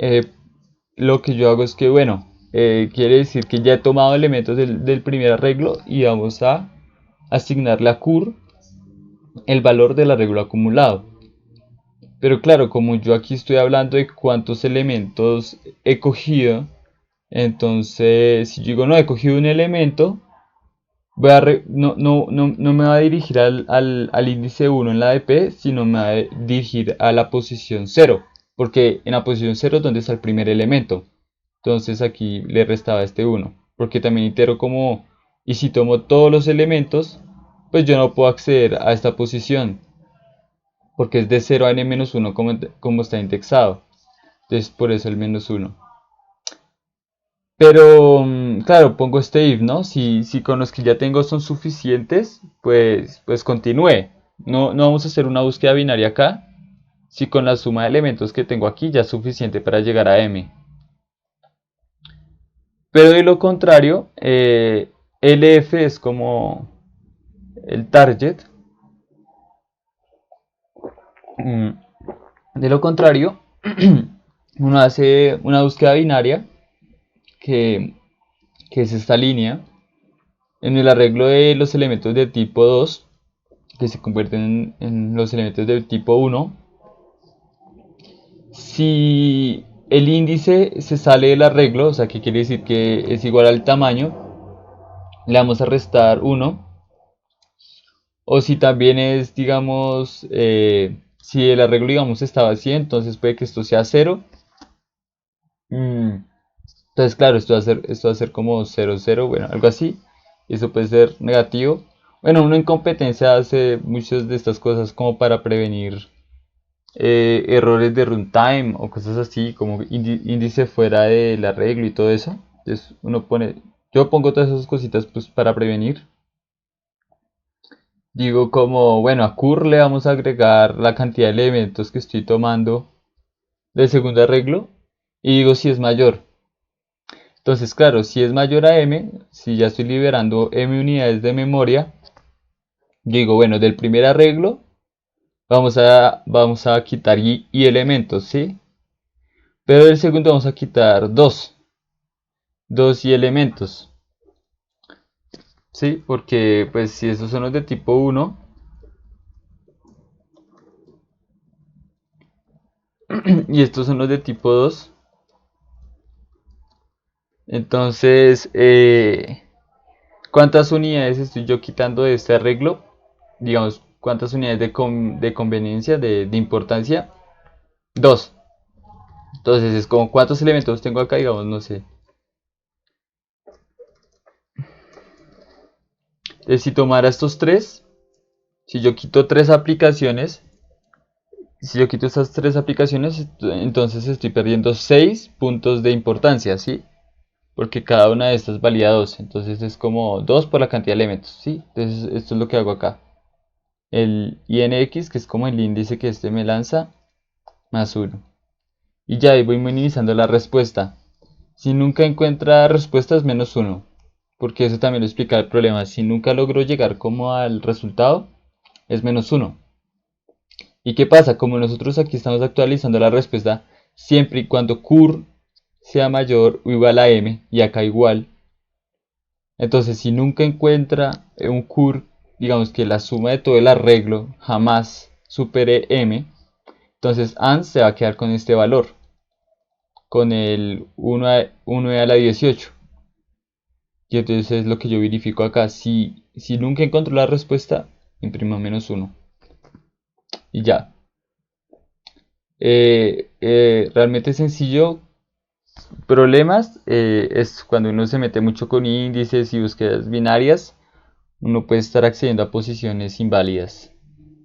lo que yo hago es que, bueno, quiere decir que ya he tomado elementos del primer arreglo y vamos a asignarle a cur el valor del arreglo acumulado. Pero claro, como yo aquí estoy hablando de cuántos elementos he cogido, entonces si yo digo no, he cogido un elemento, no me va a dirigir al índice 1 en la ADP, sino me va a dirigir a la posición 0, porque en la posición 0 es donde está el primer elemento. Entonces aquí le restaba este 1, porque también itero como, y si tomo todos los elementos, pues yo no puedo acceder a esta posición, porque es de 0 a n-1 como está indexado. Entonces por eso el -1. Pero, claro, pongo este if, ¿no? Si con los que ya tengo son suficientes, pues continúe. No vamos a hacer una búsqueda binaria acá. Si con la suma de elementos que tengo aquí ya es suficiente para llegar a m. Pero de lo contrario, LF es como el target. De lo contrario, uno hace una búsqueda binaria que, que es esta línea. En el arreglo de los elementos de tipo 2, que se convierten en los elementos de tipo 1, si el índice se sale del arreglo, o sea que quiere decir que es igual al tamaño, le vamos a restar 1. O si también es, digamos, si el arreglo, digamos, está vacío, entonces puede que esto sea 0. Entonces, claro, esto va a ser como 0, 0, bueno, algo así. Eso puede ser negativo. Bueno, uno en competencia hace muchas de estas cosas como para prevenir errores de runtime o cosas así, como índice fuera del arreglo y todo eso. Entonces, yo pongo todas esas cositas pues para prevenir. Digo como, bueno, a cur le vamos a agregar la cantidad de elementos que estoy tomando del segundo arreglo y digo si es mayor. Entonces, claro, si es mayor a m, si ya estoy liberando m unidades de memoria, yo digo, bueno, del primer arreglo vamos a quitar y elementos, ¿sí? Pero del segundo vamos a quitar 2 y elementos, ¿sí? Porque pues si esos son los de tipo 1 y estos son los de tipo 2, entonces, ¿cuántas unidades estoy yo quitando de este arreglo? Digamos, ¿cuántas unidades de conveniencia, de importancia? 2. Entonces es como, ¿cuántos elementos tengo acá? Digamos, no sé. Entonces, si tomara estos 3, si yo quito 3 aplicaciones, si yo quito estas 3 aplicaciones, entonces estoy perdiendo 6 puntos de importancia, ¿sí? Porque cada una de estas valía 2. Entonces es como 2 por la cantidad de elementos, ¿sí? Entonces esto es lo que hago acá. El INX, que es como el índice que este me lanza, más 1. Y ya ahí voy minimizando la respuesta. Si nunca encuentra respuestas, menos 1. Porque eso también lo explica el problema. Si nunca logro llegar como al resultado, es menos 1. ¿Y qué pasa? Como nosotros aquí estamos actualizando la respuesta, siempre y cuando cur sea mayor o igual a m, y acá igual. Entonces, si nunca encuentra un cur, digamos que la suma de todo el arreglo jamás supere m, entonces AND se va a quedar con este valor, con el 1 a la 18. Y entonces es lo que yo verifico acá. Si nunca encuentro la respuesta, imprimo menos 1. Y ya. Realmente sencillo. Problemas es cuando uno se mete mucho con índices y búsquedas binarias, uno puede estar accediendo a posiciones inválidas.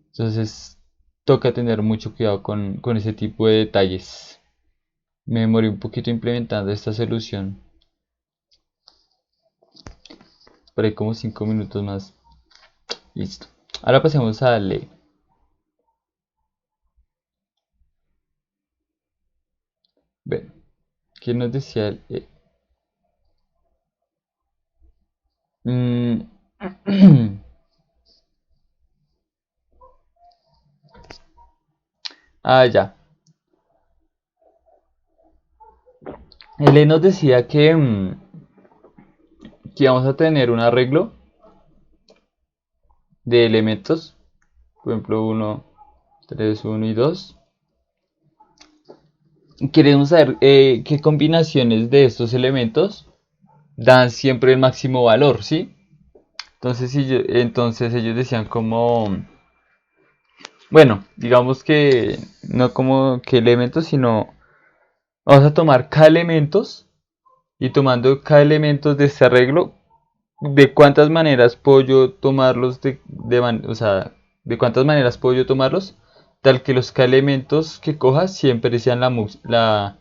Entonces toca tener mucho cuidado con ese tipo de detalles. Me demoré un poquito implementando esta solución. Por ahí como 5 minutos más. Listo. Ahora pasemos a darle. Bueno, ¿qué nos decía el Mm, Ah, ya. Él nos decía que íbamos a tener un arreglo de elementos. Por ejemplo, 1, 3, 1 y 2. Queremos saber qué combinaciones de estos elementos dan siempre el máximo valor, ¿sí? Entonces ellos decían como, bueno, digamos que no como que elementos, sino vamos a tomar k elementos y tomando k elementos de este arreglo, de cuántas maneras puedo yo tomarlos o sea, de cuántas maneras puedo yo tomarlos, tal que los k elementos que coja siempre sean la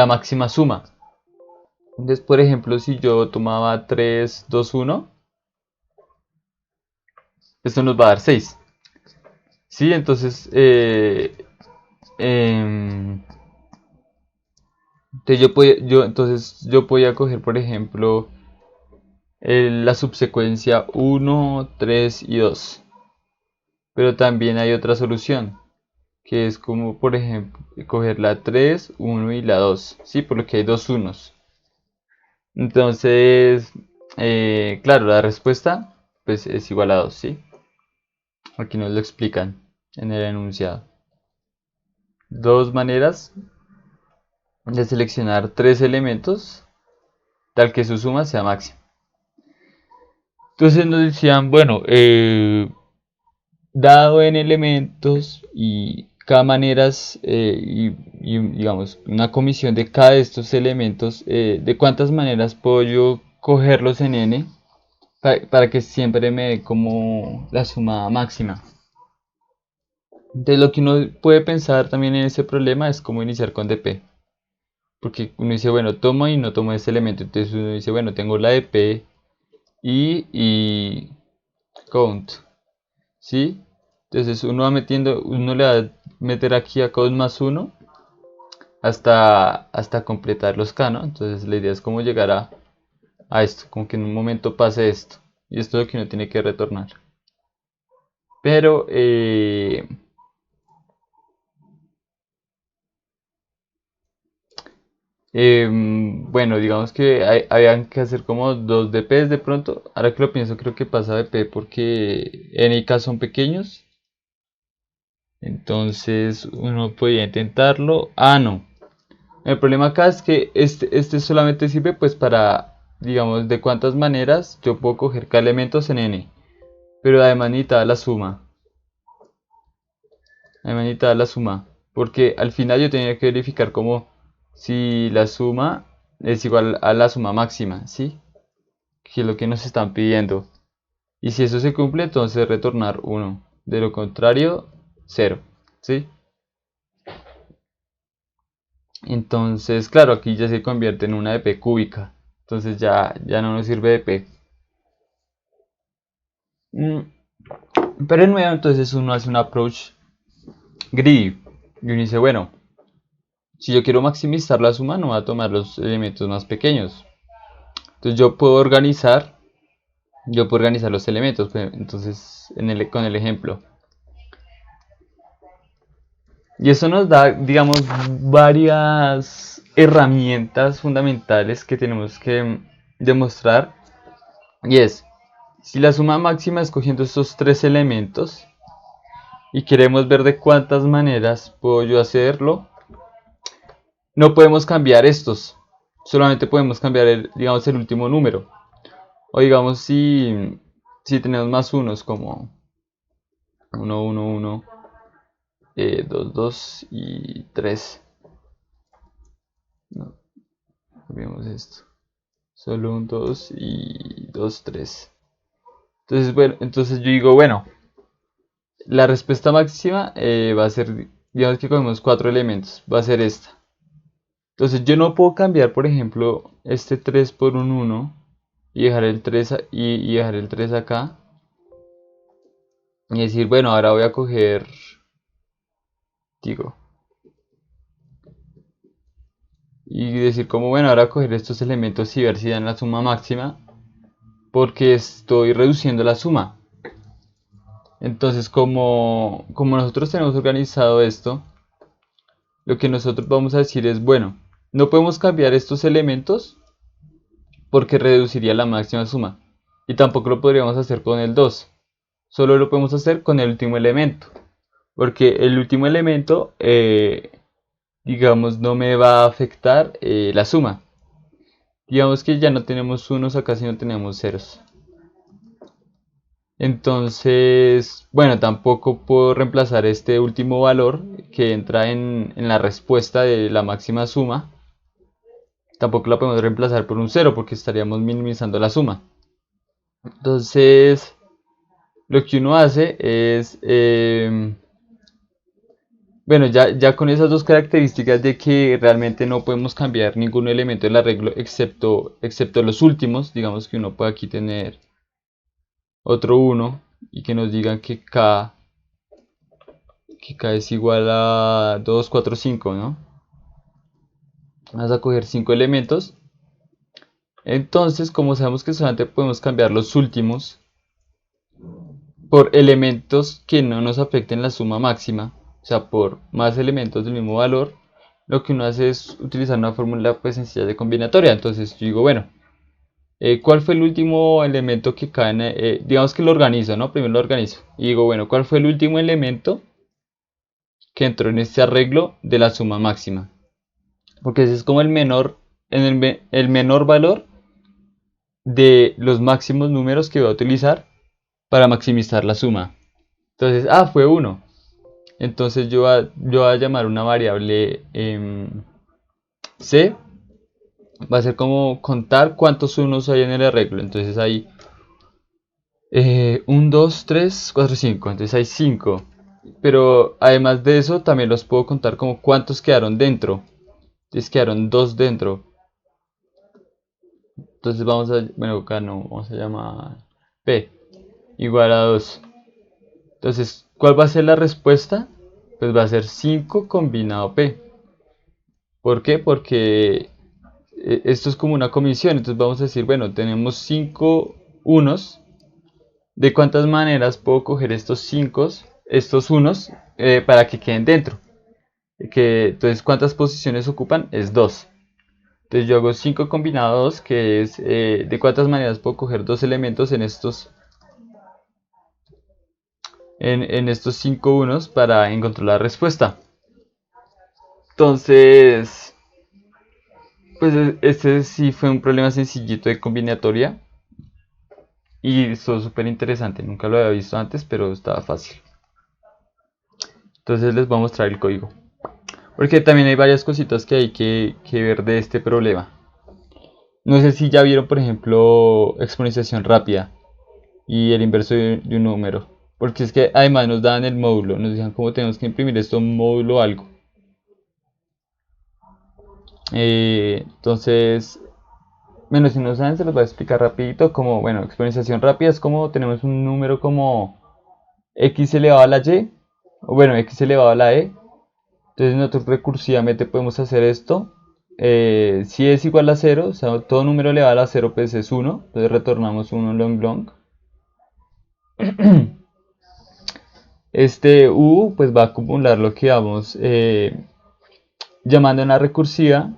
máxima suma. Entonces, por ejemplo, si yo tomaba 3, 2, 1, esto nos va a dar 6. Sí, entonces, em, entonces yo podía coger, por ejemplo, la subsecuencia 1, 3 y 2. Pero también hay otra solución, que es como, por ejemplo, coger la 3, 1 y la 2. Sí, por lo que hay dos unos. Entonces, claro, la respuesta pues es igual a 2, ¿sí? Aquí nos lo explican en el enunciado. Dos maneras de seleccionar tres elementos tal que su suma sea máxima. Entonces nos decían, bueno, dado n elementos y cada maneras y, digamos una comisión de cada de estos elementos, de cuántas maneras puedo yo cogerlos en n para que siempre me dé como la suma máxima. Entonces lo que uno puede pensar también en ese problema es cómo iniciar con dp. Porque uno dice, bueno, tomo y no tomo ese elemento. Entonces uno dice, bueno, tengo la dp y count. ¿sí? Entonces uno le va a meter aquí a 2 más 1 hasta completar los K, ¿no? Entonces la idea es como llegar a esto, como que en un momento pase esto. Y esto es lo que uno tiene que retornar. Pero, bueno, digamos que habían que hacer como 2 DPs de pronto. Ahora que lo pienso, creo que pasa DP porque N y K son pequeños. Entonces uno podría intentarlo. Ah, no. El problema acá es que este solamente sirve pues para, digamos, de cuántas maneras yo puedo coger K elementos en N. Pero además necesita la suma. Además necesita la suma. Porque al final yo tenía que verificar como si la suma es igual a la suma máxima, ¿sí? Que es lo que nos están pidiendo. Y si eso se cumple, entonces retornar 1. De lo contrario, 0, ¿sí? Entonces, claro, aquí ya se convierte en una EP cúbica. Entonces ya no nos sirve de P. Pero de nuevo, entonces uno hace un approach greedy. Y uno dice, bueno, si yo quiero maximizar la suma, no voy a tomar los elementos más pequeños. Entonces yo puedo organizar los elementos. Pues, entonces, con el ejemplo. Y eso nos da, digamos, varias herramientas fundamentales que tenemos que demostrar. Y es, si la suma máxima escogiendo estos 3 elementos y queremos ver de cuántas maneras puedo yo hacerlo, no podemos cambiar estos. Solamente podemos cambiar digamos, el último número. O digamos si tenemos más unos como 1, 1, 1, 2, 2 y 3. No, cambiamos esto. Solo un 2 y 2, 3. Entonces, bueno, entonces yo digo, bueno, la respuesta máxima va a ser, digamos que cogemos 4 elementos, va a ser esta. Entonces yo no puedo cambiar, por ejemplo, este 3 por un 1 y dejar el 3, y dejar el 3 acá. Y decir, bueno, ahora voy a coger, digo, y decir como, bueno, ahora coger estos elementos y ver si dan la suma máxima, porque estoy reduciendo la suma. Entonces, como nosotros tenemos organizado esto, lo que nosotros vamos a decir es, bueno, no podemos cambiar estos elementos porque reduciría la máxima suma. Y tampoco lo podríamos hacer con el 2. Solo lo podemos hacer con el último elemento. Porque el último elemento, digamos, no me va a afectar la suma. Digamos que ya no tenemos unos acá, sino tenemos ceros. Entonces, bueno, tampoco puedo reemplazar este último valor que entra en la respuesta de la máxima suma. Tampoco la podemos reemplazar por un 0 porque estaríamos minimizando la suma. Entonces, lo que uno hace es, bueno, ya con esas dos características de que realmente no podemos cambiar ningún elemento del arreglo excepto los últimos, digamos que uno puede aquí tener otro 1 y que nos digan que K es igual a 2, 4, 5, ¿no? Vamos a coger 5 elementos. Entonces, como sabemos que solamente podemos cambiar los últimos por elementos que no nos afecten la suma máxima, o sea, por más elementos del mismo valor, lo que uno hace es utilizar una fórmula pues sencilla de combinatoria. Entonces yo digo, bueno, ¿cuál fue el último elemento que cae en, digamos que lo organizo, ¿no? Primero lo organizo. Y digo, bueno, ¿cuál fue el último elemento que entró en este arreglo de la suma máxima? Porque ese es como el menor, el menor valor de los máximos números que voy a utilizar para maximizar la suma. Entonces, fue 1. Entonces yo voy a llamar una variable C. Va a ser como contar cuántos unos hay en el arreglo. Entonces hay 1, 2, 3, 4, 5. Entonces hay 5. Pero además de eso también los puedo contar como cuántos quedaron dentro. Entonces quedaron 2 dentro. Entonces vamos a, bueno, acá no, vamos a llamar P igual a 2. Entonces, ¿cuál va a ser la respuesta? Pues va a ser 5 combinado P. ¿Por qué? Porque esto es como una comisión. Entonces vamos a decir, bueno, tenemos 5 unos. ¿De cuántas maneras puedo coger estos unos para que queden dentro? Entonces, ¿cuántas posiciones ocupan? Es 2. Entonces yo hago 5 combinado 2, que es de cuántas maneras puedo coger dos elementos en estos 5 unos para encontrar la respuesta. Entonces, pues este sí fue un problema sencillito de combinatoria. Y esto súper interesante. Nunca lo había visto antes, pero estaba fácil. Entonces les voy a mostrar el código. Porque también hay varias cositas que hay que ver de este problema. No sé si ya vieron, por ejemplo, exponenciación rápida y el inverso de un número. Porque es que además nos dan el módulo. Nos decían cómo tenemos que imprimir esto en módulo o algo. Entonces, bueno, si no saben, se los voy a explicar rapidito. Como, bueno, exponenciación rápida es como tenemos un número como x elevado a la y, o bueno, x elevado a la e. Entonces nosotros recursivamente podemos hacer esto. Si es igual a 0, o sea, todo número elevado a 0 pues es 1. Entonces retornamos 1 long long. Este u pues va a acumular lo que vamos llamando en la recursiva.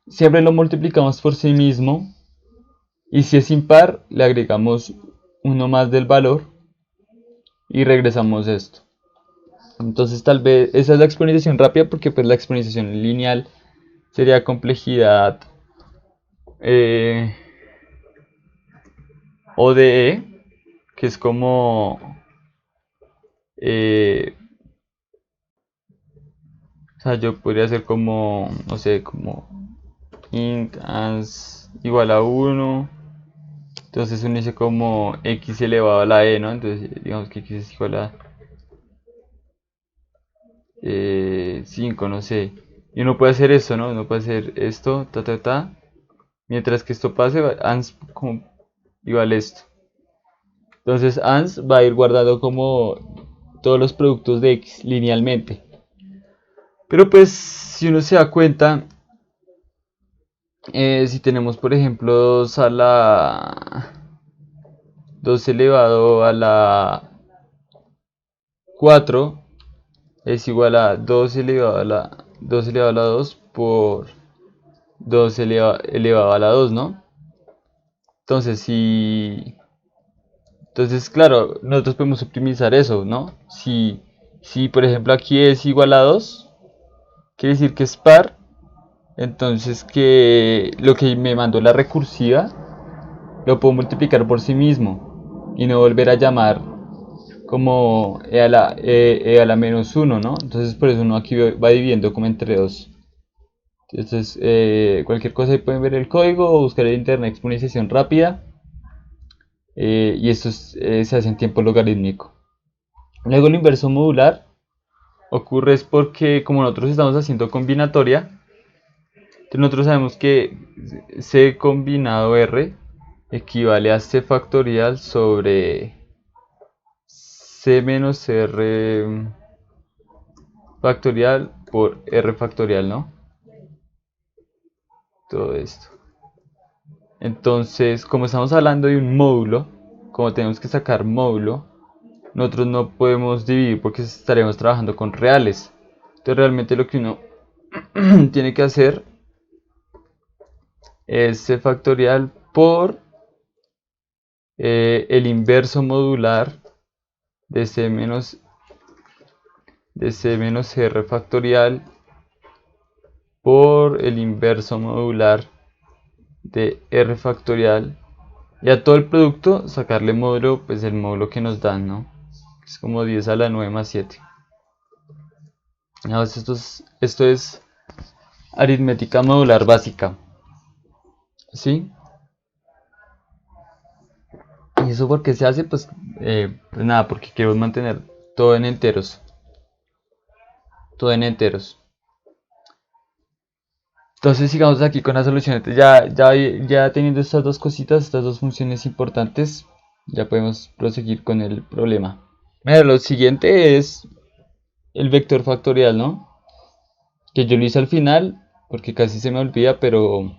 Siempre lo multiplicamos por sí mismo. Y si es impar, le agregamos uno más del valor. Y regresamos esto. Entonces tal vez esa es la exponenciación rápida, porque pues la exponenciación lineal sería complejidad ODE, que es como o sea, yo podría hacer como, no sé, como int ans igual a 1. Entonces uno dice como x elevado a la e, ¿no? Entonces digamos que x es igual a 5, no sé. Y uno puede hacer eso, ¿no? Uno puede hacer esto, mientras que esto pase, ans como igual a esto. Entonces ans va a ir guardando como todos los productos de x linealmente. Pero pues si uno se da cuenta, si tenemos por ejemplo 2 elevado a la 4 es igual a 2 elevado a la 2 por 2 elevado a la 2, ¿no? Entonces claro, nosotros podemos optimizar eso, ¿no? Si por ejemplo aquí es igual a 2, quiere decir que es par. Entonces que lo que me mandó la recursiva lo puedo multiplicar por sí mismo y no volver a llamar como e a la menos 1, ¿no? Entonces por eso uno aquí va dividiendo como entre 2. Entonces cualquier cosa ahí pueden ver el código o buscar en internet exponenciación rápida. Y esto se hace en tiempo logarítmico. Luego el inverso modular ocurre es porque como nosotros estamos haciendo combinatoria, entonces nosotros sabemos que c combinado r equivale a c factorial sobre c menos r factorial por r factorial, ¿no? Todo esto. Entonces, como estamos hablando de un módulo, como tenemos que sacar módulo, nosotros no podemos dividir porque estaremos trabajando con reales. Entonces realmente lo que uno tiene que hacer es c factorial por el inverso modular de c menos r factorial por el inverso modular de r factorial, y a todo el producto sacarle módulo, pues el módulo que nos dan, ¿no? Es como 10 a la 9 más 7. Ahora esto es aritmética modular básica, ¿sí? ¿Y eso por qué se hace? Pues nada, porque queremos mantener todo en enteros. Todo en enteros. Entonces sigamos aquí con la solución. Ya teniendo estas dos cositas, estas dos funciones importantes, Ya podemos proseguir con el problema. Mira, lo siguiente es el vector factorial, ¿no? Que yo lo hice al final, porque casi se me olvida, pero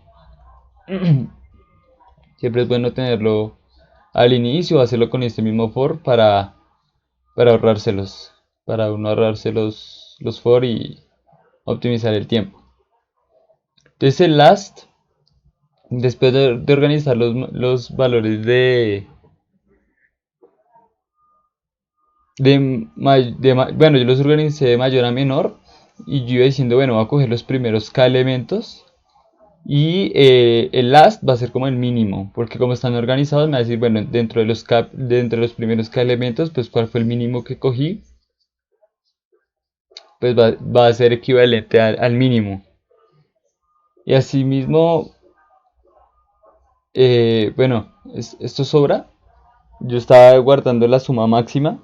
siempre es bueno tenerlo al inicio, hacerlo con este mismo for para ahorrárselos, para uno ahorrarse los for y optimizar el tiempo. Entonces el last, después de organizar los valores bueno, yo los organicé de mayor a menor y yo iba diciendo, bueno, voy a coger los primeros k elementos y el last va a ser como el mínimo, porque como están organizados me va a decir, bueno, dentro de los primeros k elementos, pues cuál fue el mínimo que cogí, pues va a ser equivalente al mínimo. Y asimismo, bueno, esto sobra. Yo estaba guardando la suma máxima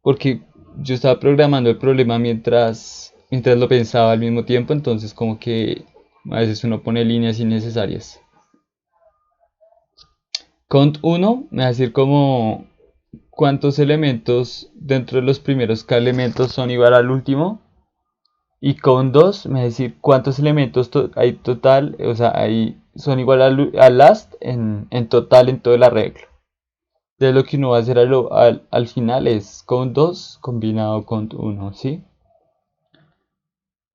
porque yo estaba programando el problema mientras lo pensaba al mismo tiempo, entonces como que a veces uno pone líneas innecesarias. Count 1 me va a decir como cuántos elementos dentro de los primeros k elementos son igual al último. Y count 2 me va a decir cuántos elementos hay total, o sea, son igual al last en total en todo el arreglo. Entonces lo que uno va a hacer al final es count 2 combinado con 1, ¿sí?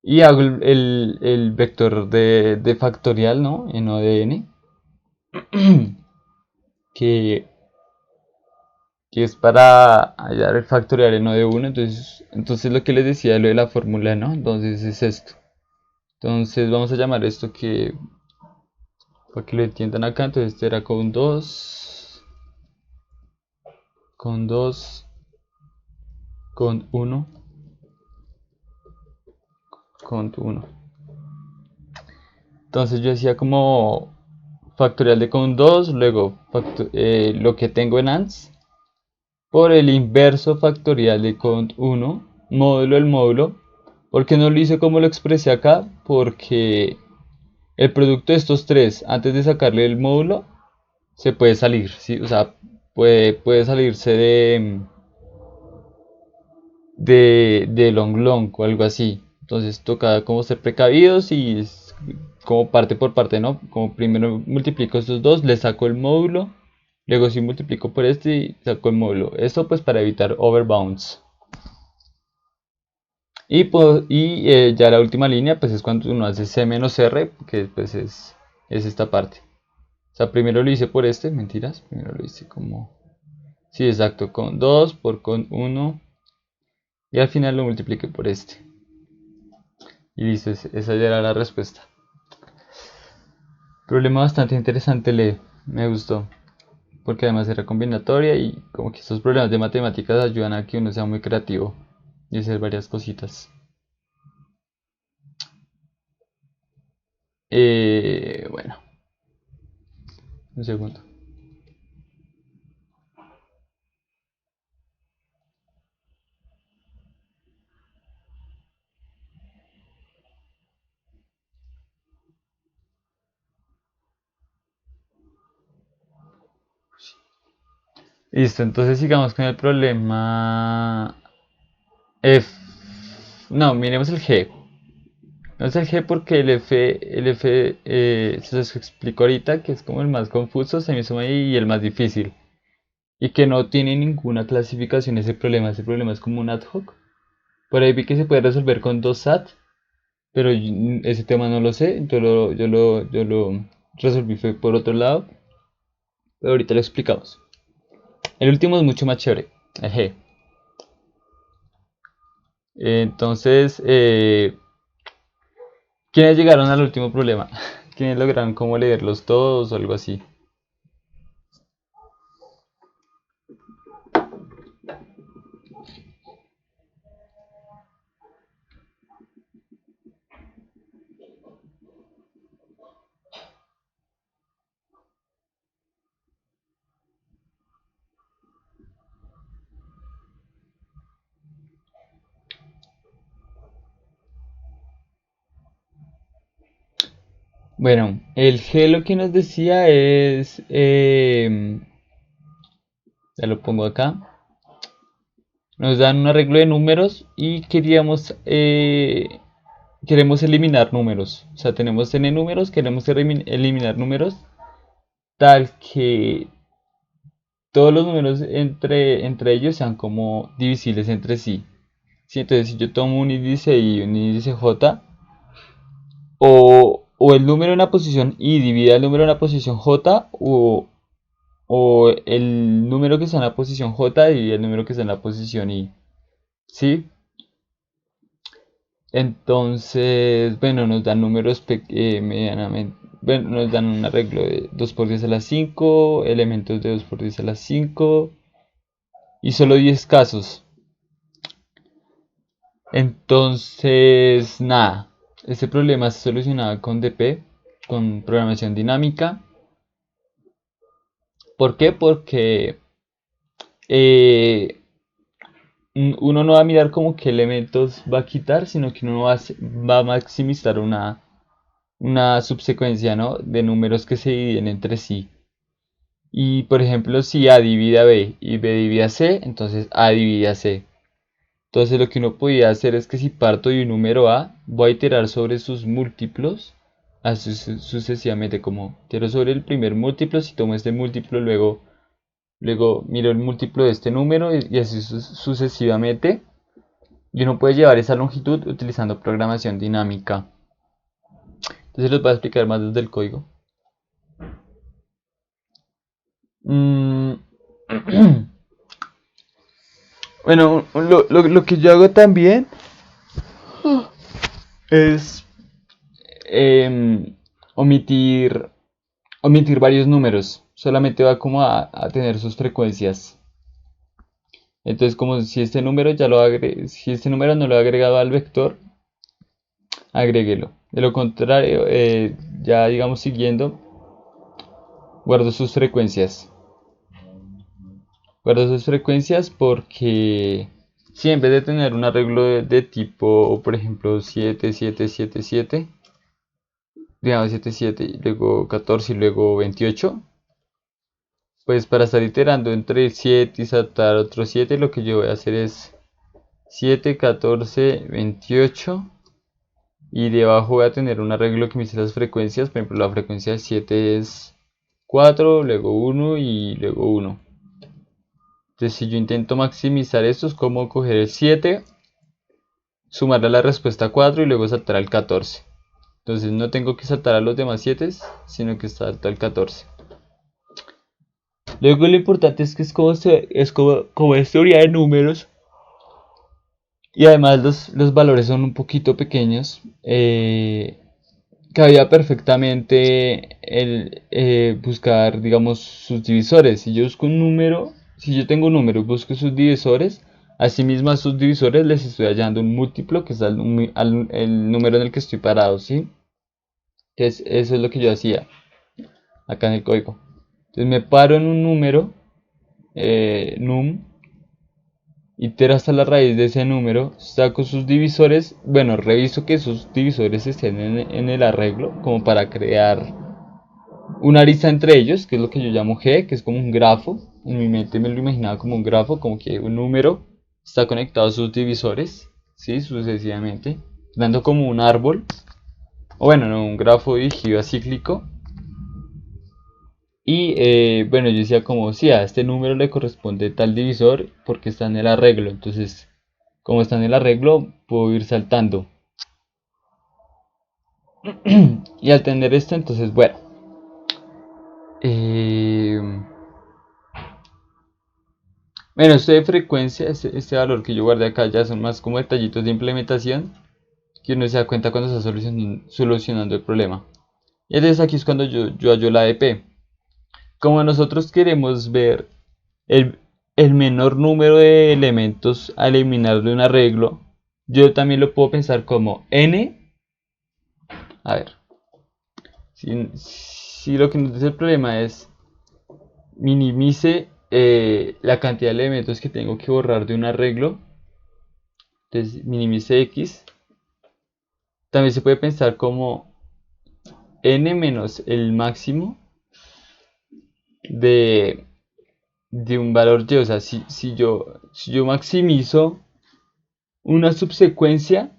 Y hago el vector de factorial, ¿no? En O de n. que, que es para hallar el factorial en O de 1. Entonces lo que les decía lo de la fórmula, ¿no? Entonces es esto. Entonces vamos a llamar esto para que lo entiendan acá. Entonces este era con 2, con 1, con 1. Entonces yo hacía como factorial de con 2, luego lo que tengo en ANS, por el inverso factorial de cont 1, módulo el módulo. ¿Por qué no lo hice como lo expresé acá? Porque el producto de estos tres, antes de sacarle el módulo, se puede salir, ¿sí? O sea, puede salirse de long long o algo así. Entonces toca como ser precavidos y como parte por parte, ¿no? Como primero multiplico estos dos, le saco el módulo, luego sí multiplico por este y saco el módulo. Esto pues para evitar overbounds. Y ya la última línea pues es cuando uno hace C menos R, que pues es esta parte. O sea, primero lo hice por este, mentiras, primero lo hice como... Sí, exacto, con 2 por con 1 y al final lo multipliqué por este. Y listo, esa ya era la respuesta. Problema bastante interesante, me gustó. Porque además era combinatoria y como que estos problemas de matemáticas ayudan a que uno sea muy creativo y hacer varias cositas. Bueno, un segundo. Listo, entonces sigamos con el problema F. No, miremos el G. No es el G porque se los explico ahorita, que es como el más confuso, se me hizo ahí y el más difícil. Y que no tiene ninguna clasificación ese problema es como un ad hoc. Por ahí vi que se puede resolver con 2 SAT, pero ese tema no lo sé, yo lo resolví fue por otro lado, pero ahorita lo explicamos. El último es mucho más chévere, el G. Entonces, ¿quiénes llegaron al último problema? ¿Quiénes lograron como leerlos todos o algo así? Bueno, el G lo que nos decía es Ya lo pongo acá. Nos dan un arreglo de números y queremos eliminar números. O sea, tenemos n números, queremos eliminar números tal que todos los números entre ellos sean como divisibles entre sí. ¿Sí? Entonces, si yo tomo un índice y un índice j, o el número en la posición i divide el número en la posición j, o el número que está en la posición j divide el número que está en la posición i. ¿Sí? Entonces, bueno, nos dan números medianamente. Bueno, nos dan un arreglo de 2 por 10 a la 5, elementos de 2 por 10 a la 5 y solo 10 casos. Entonces, nada, este problema se solucionaba con DP, con programación dinámica. ¿Por qué? Porque uno no va a mirar como qué elementos va a quitar, sino que uno va a maximizar una subsecuencia, ¿no?, de números que se dividen entre sí. Y por ejemplo, si A divide a B y B divide a C, entonces A divide a C. Entonces lo que uno podía hacer es que si parto de un número A, voy a iterar sobre sus múltiplos, así sucesivamente, como itero sobre el primer múltiplo, si tomo este múltiplo, luego miro el múltiplo de este número y así sucesivamente. Y uno puede llevar esa longitud utilizando programación dinámica. Entonces les voy a explicar más desde el código. Mm, Bueno, lo que yo hago también es em, omitir, omitir varios números. Solamente va como a tener sus frecuencias. Entonces, como si este número si este número no lo he agregado al vector, agréguelo. De lo contrario, ya digamos siguiendo, guardo sus frecuencias. Guardo sus frecuencias porque si en vez de tener un arreglo de tipo, por ejemplo, 7, 7, 7, 7, digamos 7, 7, y luego 14 y luego 28, pues para estar iterando entre 7 y saltar otro 7, lo que yo voy a hacer es 7, 14, 28, y debajo voy a tener un arreglo que me dice las frecuencias. Por ejemplo, la frecuencia de 7 es 4, luego 1 y luego 1. Entonces, si yo intento maximizar esto, es como coger el 7, sumarle a la respuesta 4 y luego saltar al 14. Entonces no tengo que saltar a los demás 7, sino que salto al 14. Luego lo importante es que como es teoría de números, y además los valores son un poquito pequeños, cabía perfectamente buscar, digamos, sus divisores. Si yo busco un número, si yo tengo un número y busco sus divisores, asimismo a sus divisores les estoy hallando un múltiplo que es el número en el que estoy parado, ¿sí? Eso es lo que yo hacía acá en el código. Entonces me paro en un número, num, itero hasta la raíz de ese número, saco sus divisores, bueno, reviso que sus divisores estén en el arreglo, como para crear una arista entre ellos, que es lo que yo llamo G, que es como un grafo. En mi mente me lo imaginaba como un grafo, como que un número está conectado a sus divisores, ¿sí? Sucesivamente, dando como un árbol, o bueno, no, un grafo dirigido acíclico. Y bueno, yo decía como, si a este número le corresponde tal divisor porque está en el arreglo. Entonces, como está en el arreglo, puedo ir saltando. Y al tener esto, entonces, bueno. Bueno, esto de frecuencia, este valor que yo guardé acá ya son más como detallitos de implementación que uno se da cuenta cuando está solucionando el problema. Y entonces aquí es cuando yo hallo la EP. Como nosotros queremos ver el, el menor número de elementos a eliminar de un arreglo, yo también lo puedo pensar como n. A ver, si lo que nos dice el problema es minimice la cantidad de elementos que tengo que borrar de un arreglo, entonces minimice x, también se puede pensar como n menos el máximo de de un valor y. O sea, si yo maximizo una subsecuencia,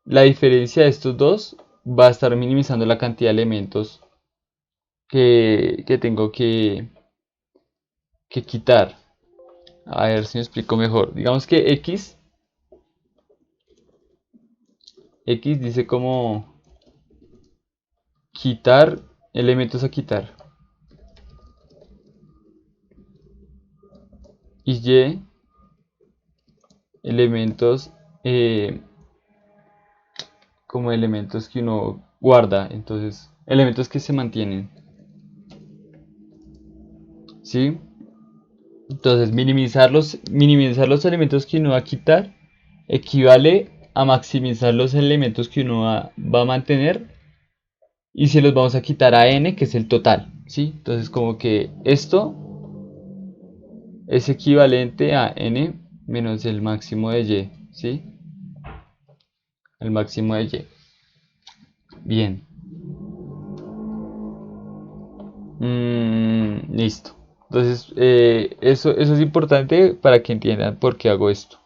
la diferencia de estos dos va a estar minimizando la cantidad de elementos que tengo que quitar. A ver si me explico mejor. Digamos que X dice como quitar elementos a quitar. Y Y elementos como elementos que uno guarda. Entonces, elementos que se mantienen. ¿Sí? Entonces, minimizar los elementos que uno va a quitar equivale a maximizar los elementos que uno va a mantener y se los vamos a quitar a n, que es el total, ¿sí? Entonces, como que esto es equivalente a n menos el máximo de y, ¿sí? El máximo de y. Bien. Listo. Entonces, eso es importante para que entiendan por qué hago esto.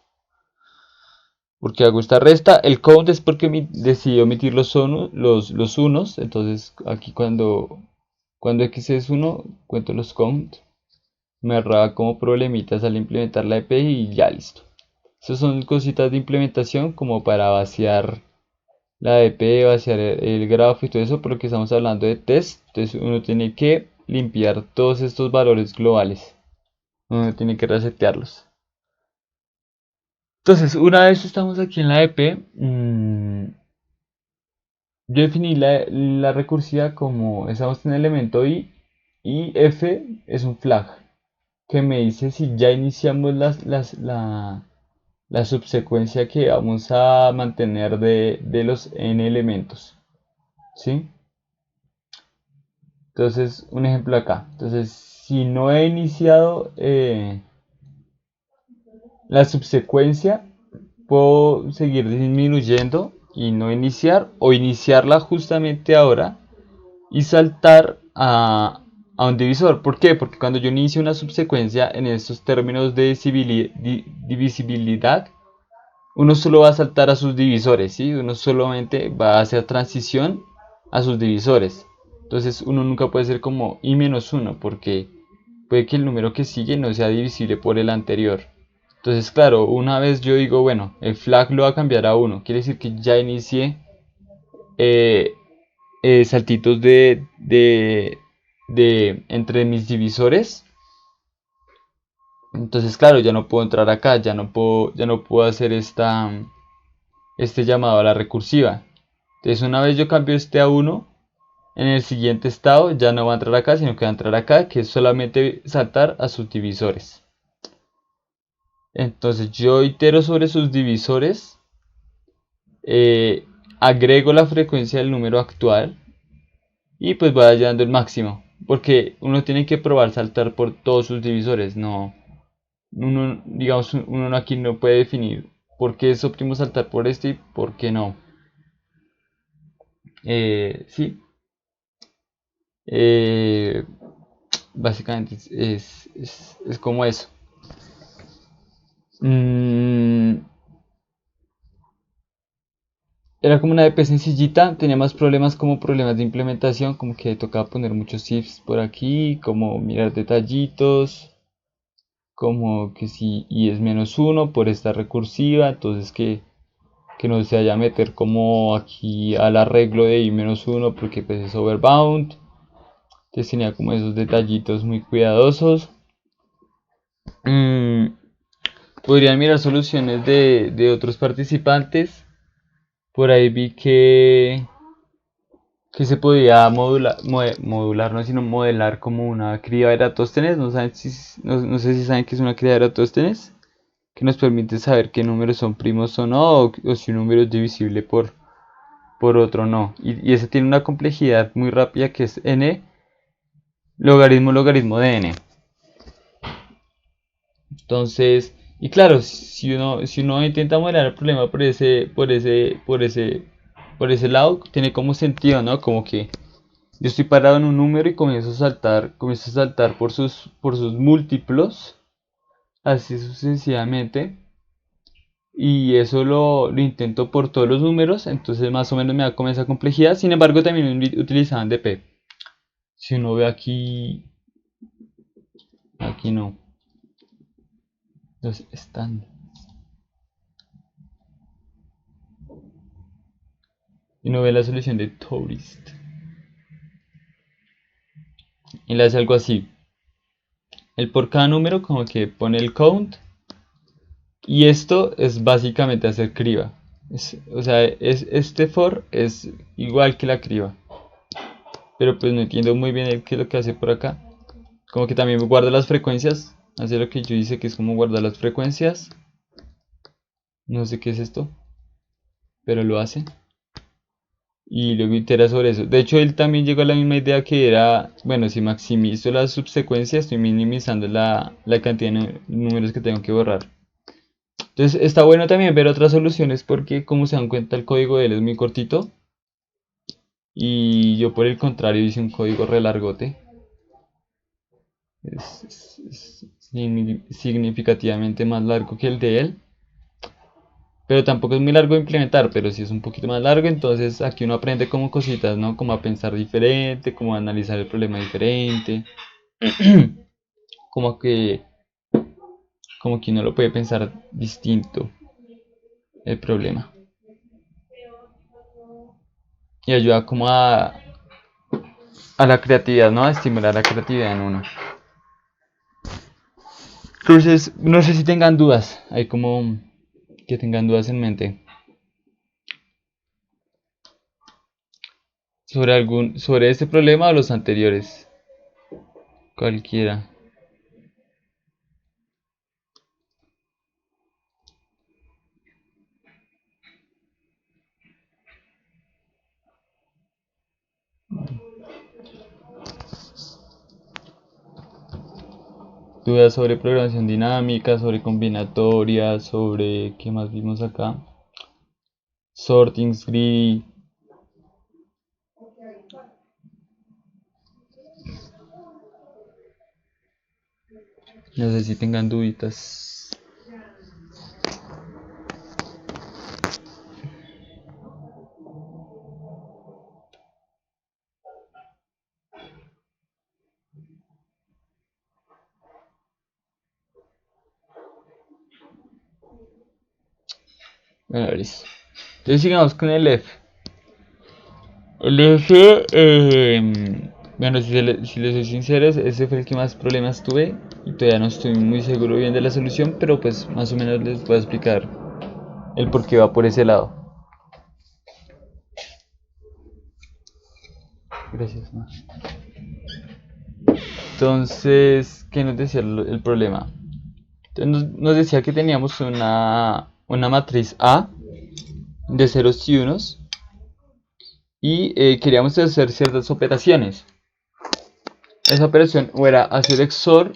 Porque hago esta resta. El count es porque decidí omitir los unos. Entonces aquí cuando x es 1, cuento los count. Me ahorraba como problemitas al implementar la EP y ya listo. Esas son cositas de implementación como para vaciar la EP, vaciar el grafo y todo eso, porque estamos hablando de test. Entonces uno tiene que limpiar todos estos valores globales. Uno tiene que resetearlos. Entonces, una vez estamos aquí en la EP, yo definí la recursiva como estamos en el elemento y f es un flag que me dice si ya iniciamos la subsecuencia que vamos a mantener de los n elementos. ¿Sí? Entonces, un ejemplo acá. Entonces, si no he iniciado la subsecuencia, puedo seguir disminuyendo y no iniciar, o iniciarla justamente ahora y saltar a un divisor. ¿Por qué? Porque cuando yo inicio una subsecuencia en estos términos de divisibilidad, uno solo va a saltar a sus divisores, ¿sí? Uno solamente va a hacer transición a sus divisores. Entonces uno nunca puede ser como i-1, porque puede que el número que sigue no sea divisible por el anterior. Entonces, claro, una vez yo digo, bueno, el flag lo va a cambiar a 1, quiere decir que ya inicié saltitos de entre mis divisores. Entonces, claro, ya no puedo entrar acá, ya no puedo hacer este llamado a la recursiva. Entonces, una vez yo cambio este a 1, en el siguiente estado ya no va a entrar acá, sino que va a entrar acá, que es solamente saltar a sus divisores. Entonces, yo itero sobre sus divisores, agrego la frecuencia del número actual y pues voy hallando el máximo, porque uno tiene que probar saltar por todos sus divisores. No, uno aquí no puede definir por qué es óptimo saltar por este y por qué no. Sí, básicamente es como eso. Era como una EP sencillita, tenía más problemas como problemas de implementación, como que tocaba poner muchos ifs por aquí, como mirar detallitos, como que si y es -1 por esta recursiva, entonces que no se vaya a meter como aquí al arreglo de i-1 porque pues es overbound. Entonces tenía como esos detallitos muy cuidadosos. Podrían mirar soluciones de otros participantes. Por ahí vi que se podía modular, no, sino modelar como una criba de Eratóstenes. No sé si saben qué es una criba de Eratóstenes, que nos permite saber qué números son primos o no, o si un número es divisible por otro no. Y eso tiene una complejidad muy rápida, que es n logaritmo de n. Entonces, y claro, si uno intenta modelar el problema por ese lado, tiene como sentido, ¿no? Como que Yo estoy parado en un número y comienzo a saltar por sus múltiplos, así sucesivamente. Y eso lo intento por todos los números, entonces más o menos me da como esa complejidad. Sin embargo, también utilizaban DP. Si uno ve aquí, aquí no. Los están. Y uno ve la solución de Tourist. Y le hace algo así. El por cada número como que pone el count. Y esto es básicamente hacer criba. O sea, este for es igual que la criba. Pero pues no entiendo muy bien qué es lo que hace por acá. Como que también guarda las frecuencias. Hace lo que yo hice, que es como guardar las frecuencias. No sé qué es esto, pero lo hace. Y luego itera sobre eso. De hecho, él también llegó a la misma idea que era, bueno, si maximizo la subsecuencia, estoy minimizando la cantidad de números que tengo que borrar. Entonces está bueno también ver otras soluciones porque, como se dan cuenta, el código de él es muy cortito. Y yo por el contrario hice un código re largote. Es significativamente más largo que el de él. Pero tampoco es muy largo de implementar, pero sí es un poquito más largo. Entonces aquí uno aprende como cositas, ¿no? Como a pensar diferente, como a analizar el problema diferente. como que, como que uno lo puede pensar distinto el problema. Y ayuda como a la creatividad, ¿no? A estimular la creatividad en uno. Entonces, no sé si tengan dudas. Hay como que tengan dudas en mente. Sobre este problema o los anteriores. Cualquiera. Dudas sobre programación dinámica, sobre combinatorias, sobre qué más vimos acá. Sorting greedy. No sé si tengan duditas. Bueno, listo. Entonces sigamos con el F. El F, bueno, si les soy sincero, ese fue el que más problemas tuve. Y todavía no estoy muy seguro bien de la solución, pero pues más o menos les voy a explicar el por qué va por ese lado. Gracias, ma. Entonces, ¿qué nos decía el problema? Entonces, nos decía que teníamos una matriz A de ceros y unos y queríamos hacer ciertas operaciones. Esa operación o era hacer XOR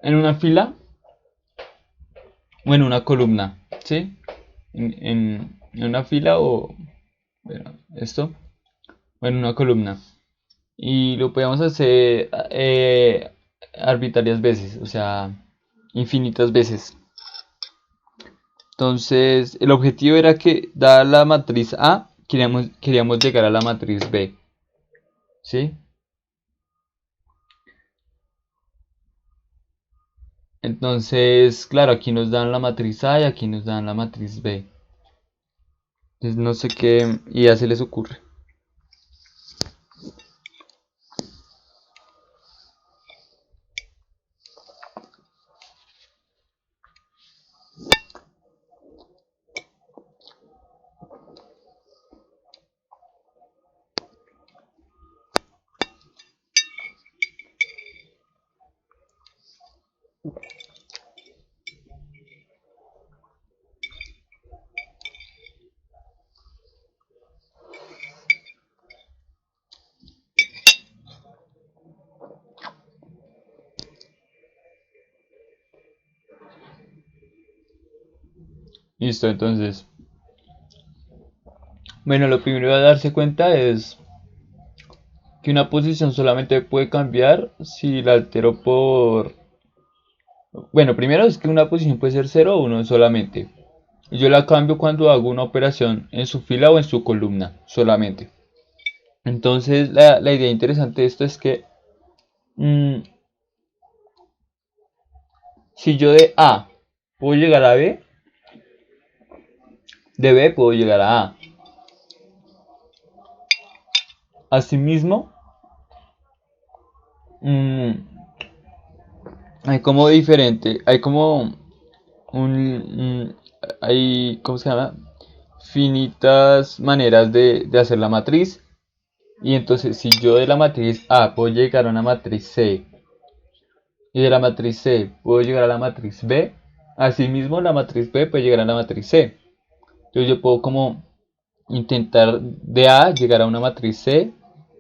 en una fila o en una columna, ¿sí? En una fila o, bueno, esto, o en una columna. Y lo podíamos hacer arbitrarias veces, o sea, infinitas veces. Entonces, el objetivo era que, dada la matriz A, queríamos llegar a la matriz B. ¿Sí? Entonces, claro, aquí nos dan la matriz A y aquí nos dan la matriz B. Entonces, no sé qué idea se les ocurre. Listo, entonces. Bueno, lo primero a darse cuenta es que una posición solamente puede cambiar si la altero por... Bueno, primero es que una posición puede ser 0 o 1 solamente. Y yo la cambio cuando hago una operación en su fila o en su columna solamente. Entonces la idea interesante de esto es que si yo de A puedo llegar a B, de B puedo llegar a A. Asimismo, hay como diferente, hay como hay, ¿cómo se llama? Finitas maneras de hacer la matriz. Y entonces si yo de la matriz A puedo llegar a una matriz C y de la matriz C puedo llegar a la matriz B, asimismo la matriz B puede llegar a la matriz C. Entonces yo puedo como intentar de A llegar a una matriz C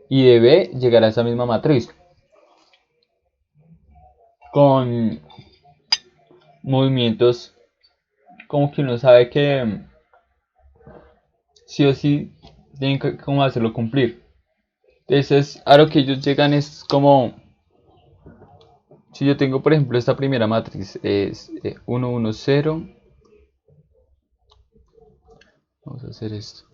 y de B llegar a esa misma matriz con movimientos como que uno sabe que sí o sí tienen que como hacerlo cumplir. Entonces a lo que ellos llegan es como si yo tengo por ejemplo esta primera matriz es 1 1 0. Vamos a hacer esto.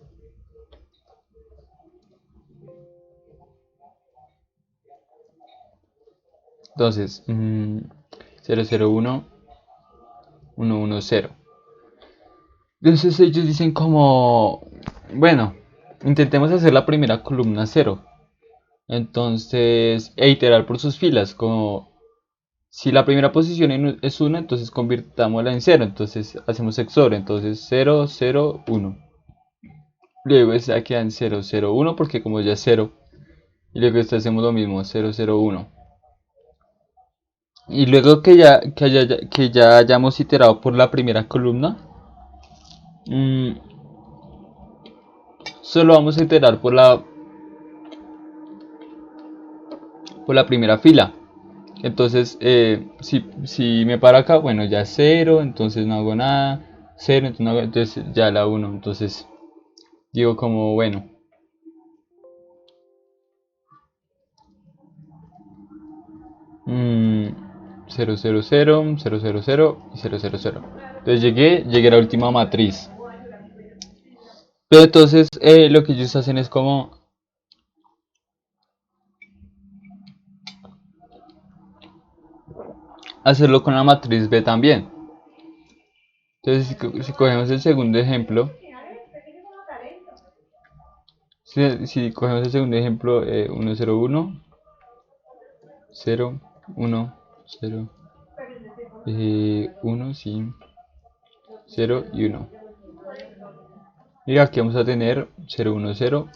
Entonces 0 0 1 1 1 0. Entonces ellos dicen como, bueno, intentemos hacer la primera columna 0. Entonces, e iterar por sus filas, como si la primera posición es 1, entonces convirtámosla en 0. Entonces hacemos XOR, entonces 0 0 1. Luego esta queda en 0 0 1 porque como ya es 0. Y luego esta hacemos lo mismo, 0 0 1. Y luego que ya hayamos iterado por la primera columna, solo vamos a iterar por la primera fila. Entonces, si me paro acá, bueno, ya es 0, entonces no hago nada. 0, entonces, no hago, entonces ya la 1. Entonces, digo como, bueno. Mm, 0, 0, 0, 0, 0, 0 y 0, 0, 0. Entonces llegué a la última matriz. Pero entonces lo que ellos hacen es como hacerlo con la matriz B también. Entonces si cogemos el segundo ejemplo, si cogemos el segundo ejemplo 1, 0, 1, 0, 1, 0, 1, sí, 0 y 1. Y aquí vamos a tener 0, 1, 0.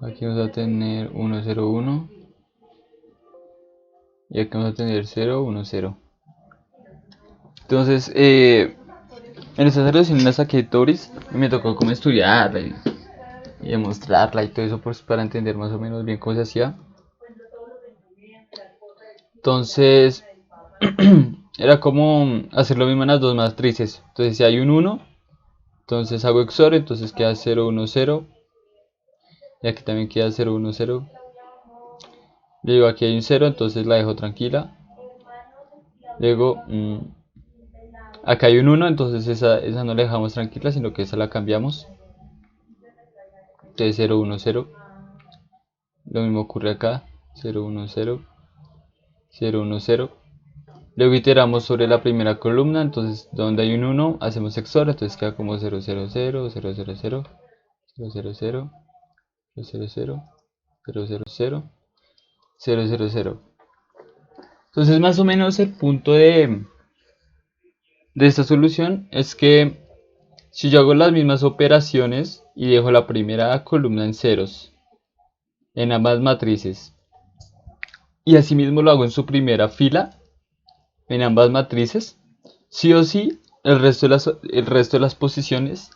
Aquí vamos a tener 1, 0, 1. Y aquí vamos a tener 0, 1, 0. Entonces, en esta solución la saqué de Toris y me tocó como estudiarla y demostrarla y todo eso pues, para entender más o menos bien cómo se hacía. Entonces, era como hacer lo mismo en las dos matrices. Entonces, si hay un 1, entonces hago XOR, entonces queda 0, 1, 0. Y aquí también queda 0, 1, 0. Luego aquí hay un 0, entonces la dejo tranquila. Luego, acá hay un 1, entonces esa no la dejamos tranquila, sino que esa la cambiamos. Entonces 0, 1, 0. Lo mismo ocurre acá. 0, 1, 0. 0, 1, 0. Luego iteramos sobre la primera columna, entonces donde hay un 1 hacemos XOR, entonces queda como 0, 0, 0, 0, 0, 0, 0, 0, 0, 0, 0, 0, 0, 0, 0, 0, 0. Entonces más o menos el punto de esta solución es que si yo hago las mismas operaciones y dejo la primera columna en ceros en ambas matrices y asimismo lo hago en su primera fila en ambas matrices, sí o sí el resto de las posiciones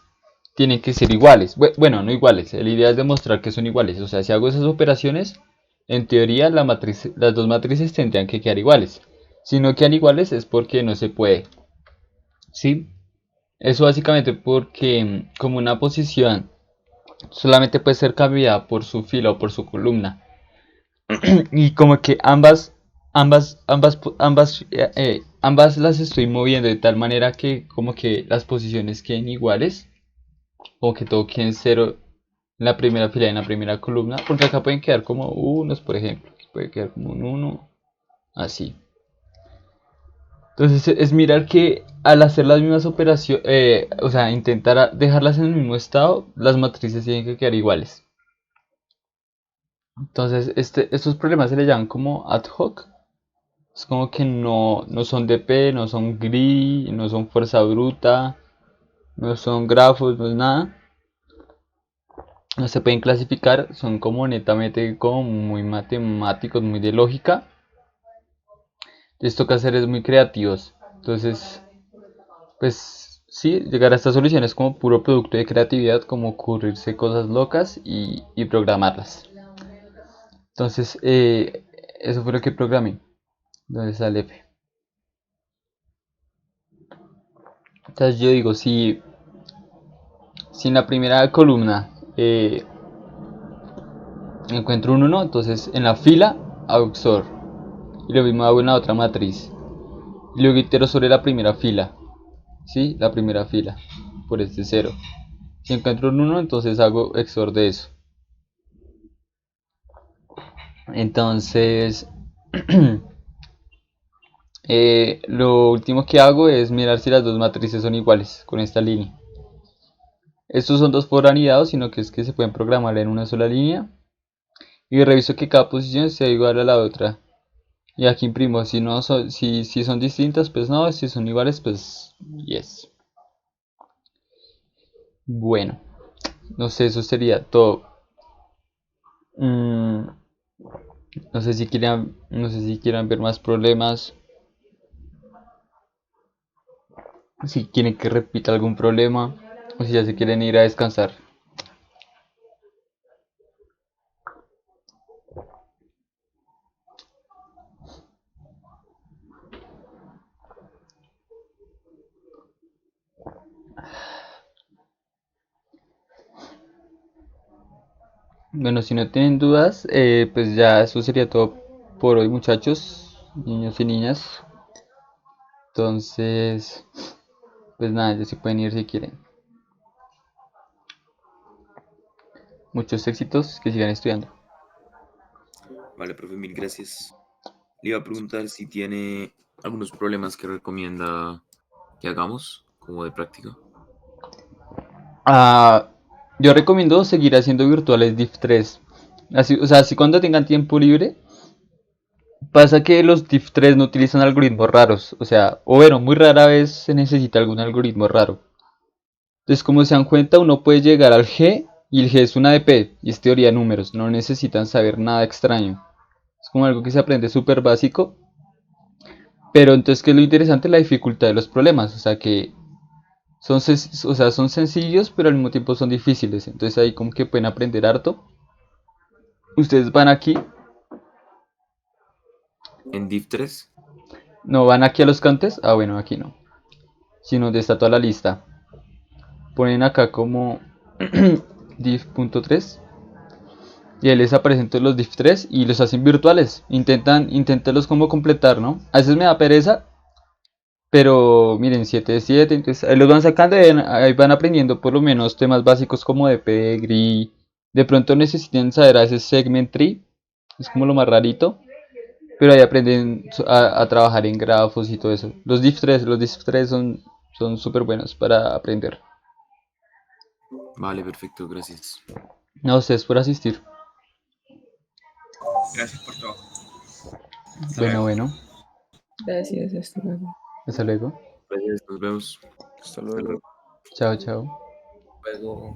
tienen que ser iguales. Bueno, no iguales, la idea es demostrar que son iguales. O sea, si hago esas operaciones, en teoría las dos matrices tendrían que quedar iguales. Si no quedan iguales es porque no se puede. ¿Sí? Eso básicamente porque como una posición solamente puede ser cambiada por su fila o por su columna. Y como que ambas las estoy moviendo de tal manera que como que las posiciones queden iguales, o que todo quede en cero en la primera fila y en la primera columna, porque acá pueden quedar como unos, por ejemplo, puede quedar como un uno, así. Entonces es mirar que al hacer las mismas operaciones, o sea, intentar dejarlas en el mismo estado, las matrices tienen que quedar iguales. Entonces estos problemas se le llaman como ad hoc. Es como que no son DP, no son gris, no son fuerza bruta, no son grafos, no es nada. No se pueden clasificar, son como netamente como muy matemáticos, muy de lógica. Esto que hacer es muy creativos. Entonces, pues sí, llegar a estas soluciones como puro producto de creatividad, como ocurrirse cosas locas y programarlas. Entonces, eso fue lo que programé. ¿Dónde está el F? Entonces yo digo, si en la primera columna encuentro un 1, entonces en la fila hago XOR. Y lo mismo hago en la otra matriz. Y luego itero sobre la primera fila. ¿Sí? La primera fila. Por este 0. Si encuentro un 1, entonces hago XOR de eso. Entonces, lo último que hago es mirar si las dos matrices son iguales con esta línea. Estos son dos por anidados, sino que es que se pueden programar en una sola línea. Y reviso que cada posición sea igual a la otra. Y aquí imprimo, si no si son distintas, pues no, si son iguales, pues yes. Bueno, no sé, eso sería todo. Mm, no sé si quieran ver más problemas, si quieren que repita algún problema, o si ya se quieren ir a descansar. Bueno, si no tienen dudas, pues ya eso sería todo por hoy, muchachos, niños y niñas. Entonces, pues nada, ya se pueden ir si quieren. Muchos éxitos, que sigan estudiando. Vale, profe, mil gracias. Le iba a preguntar si tiene algunos problemas que recomienda que hagamos, como de práctica. Ah, yo recomiendo seguir haciendo virtuales diff3. Así, o sea, así cuando tengan tiempo libre, pasa que los diff3 no utilizan algoritmos raros. O sea, o bueno, muy rara vez se necesita algún algoritmo raro. Entonces, como se dan cuenta, uno puede llegar al G y el G es una DP y es teoría de números. No necesitan saber nada extraño. Es como algo que se aprende súper básico. Pero entonces, ¿qué es lo interesante? La dificultad de los problemas. O sea, que son sencillos, pero al mismo tiempo son difíciles. Entonces ahí como que pueden aprender harto. Ustedes van aquí, En Div 3, no van aquí a los cantes. Ah, bueno, aquí no. Sino donde está toda la lista. Ponen acá como div.3 y ahí les aparecen todos los div3 y los hacen virtuales. Inténtenlos como completar, ¿no? A veces me da pereza, pero miren, 7 de 7, entonces ahí los van sacando y ahí van aprendiendo por lo menos temas básicos como de pedigree. De pronto necesiten saber a veces segment tree, es como lo más rarito, pero ahí aprenden a trabajar en grafos y todo eso. Los div3 son súper buenos para aprender. vale, perfecto, gracias. No, ustedes por asistir. Gracias por todo. Hasta Bueno, luego. bueno, Gracias, hasta luego. hasta luego. Gracias, nos vemos. Hasta Hasta luego. luego. Chao, chao. Luego.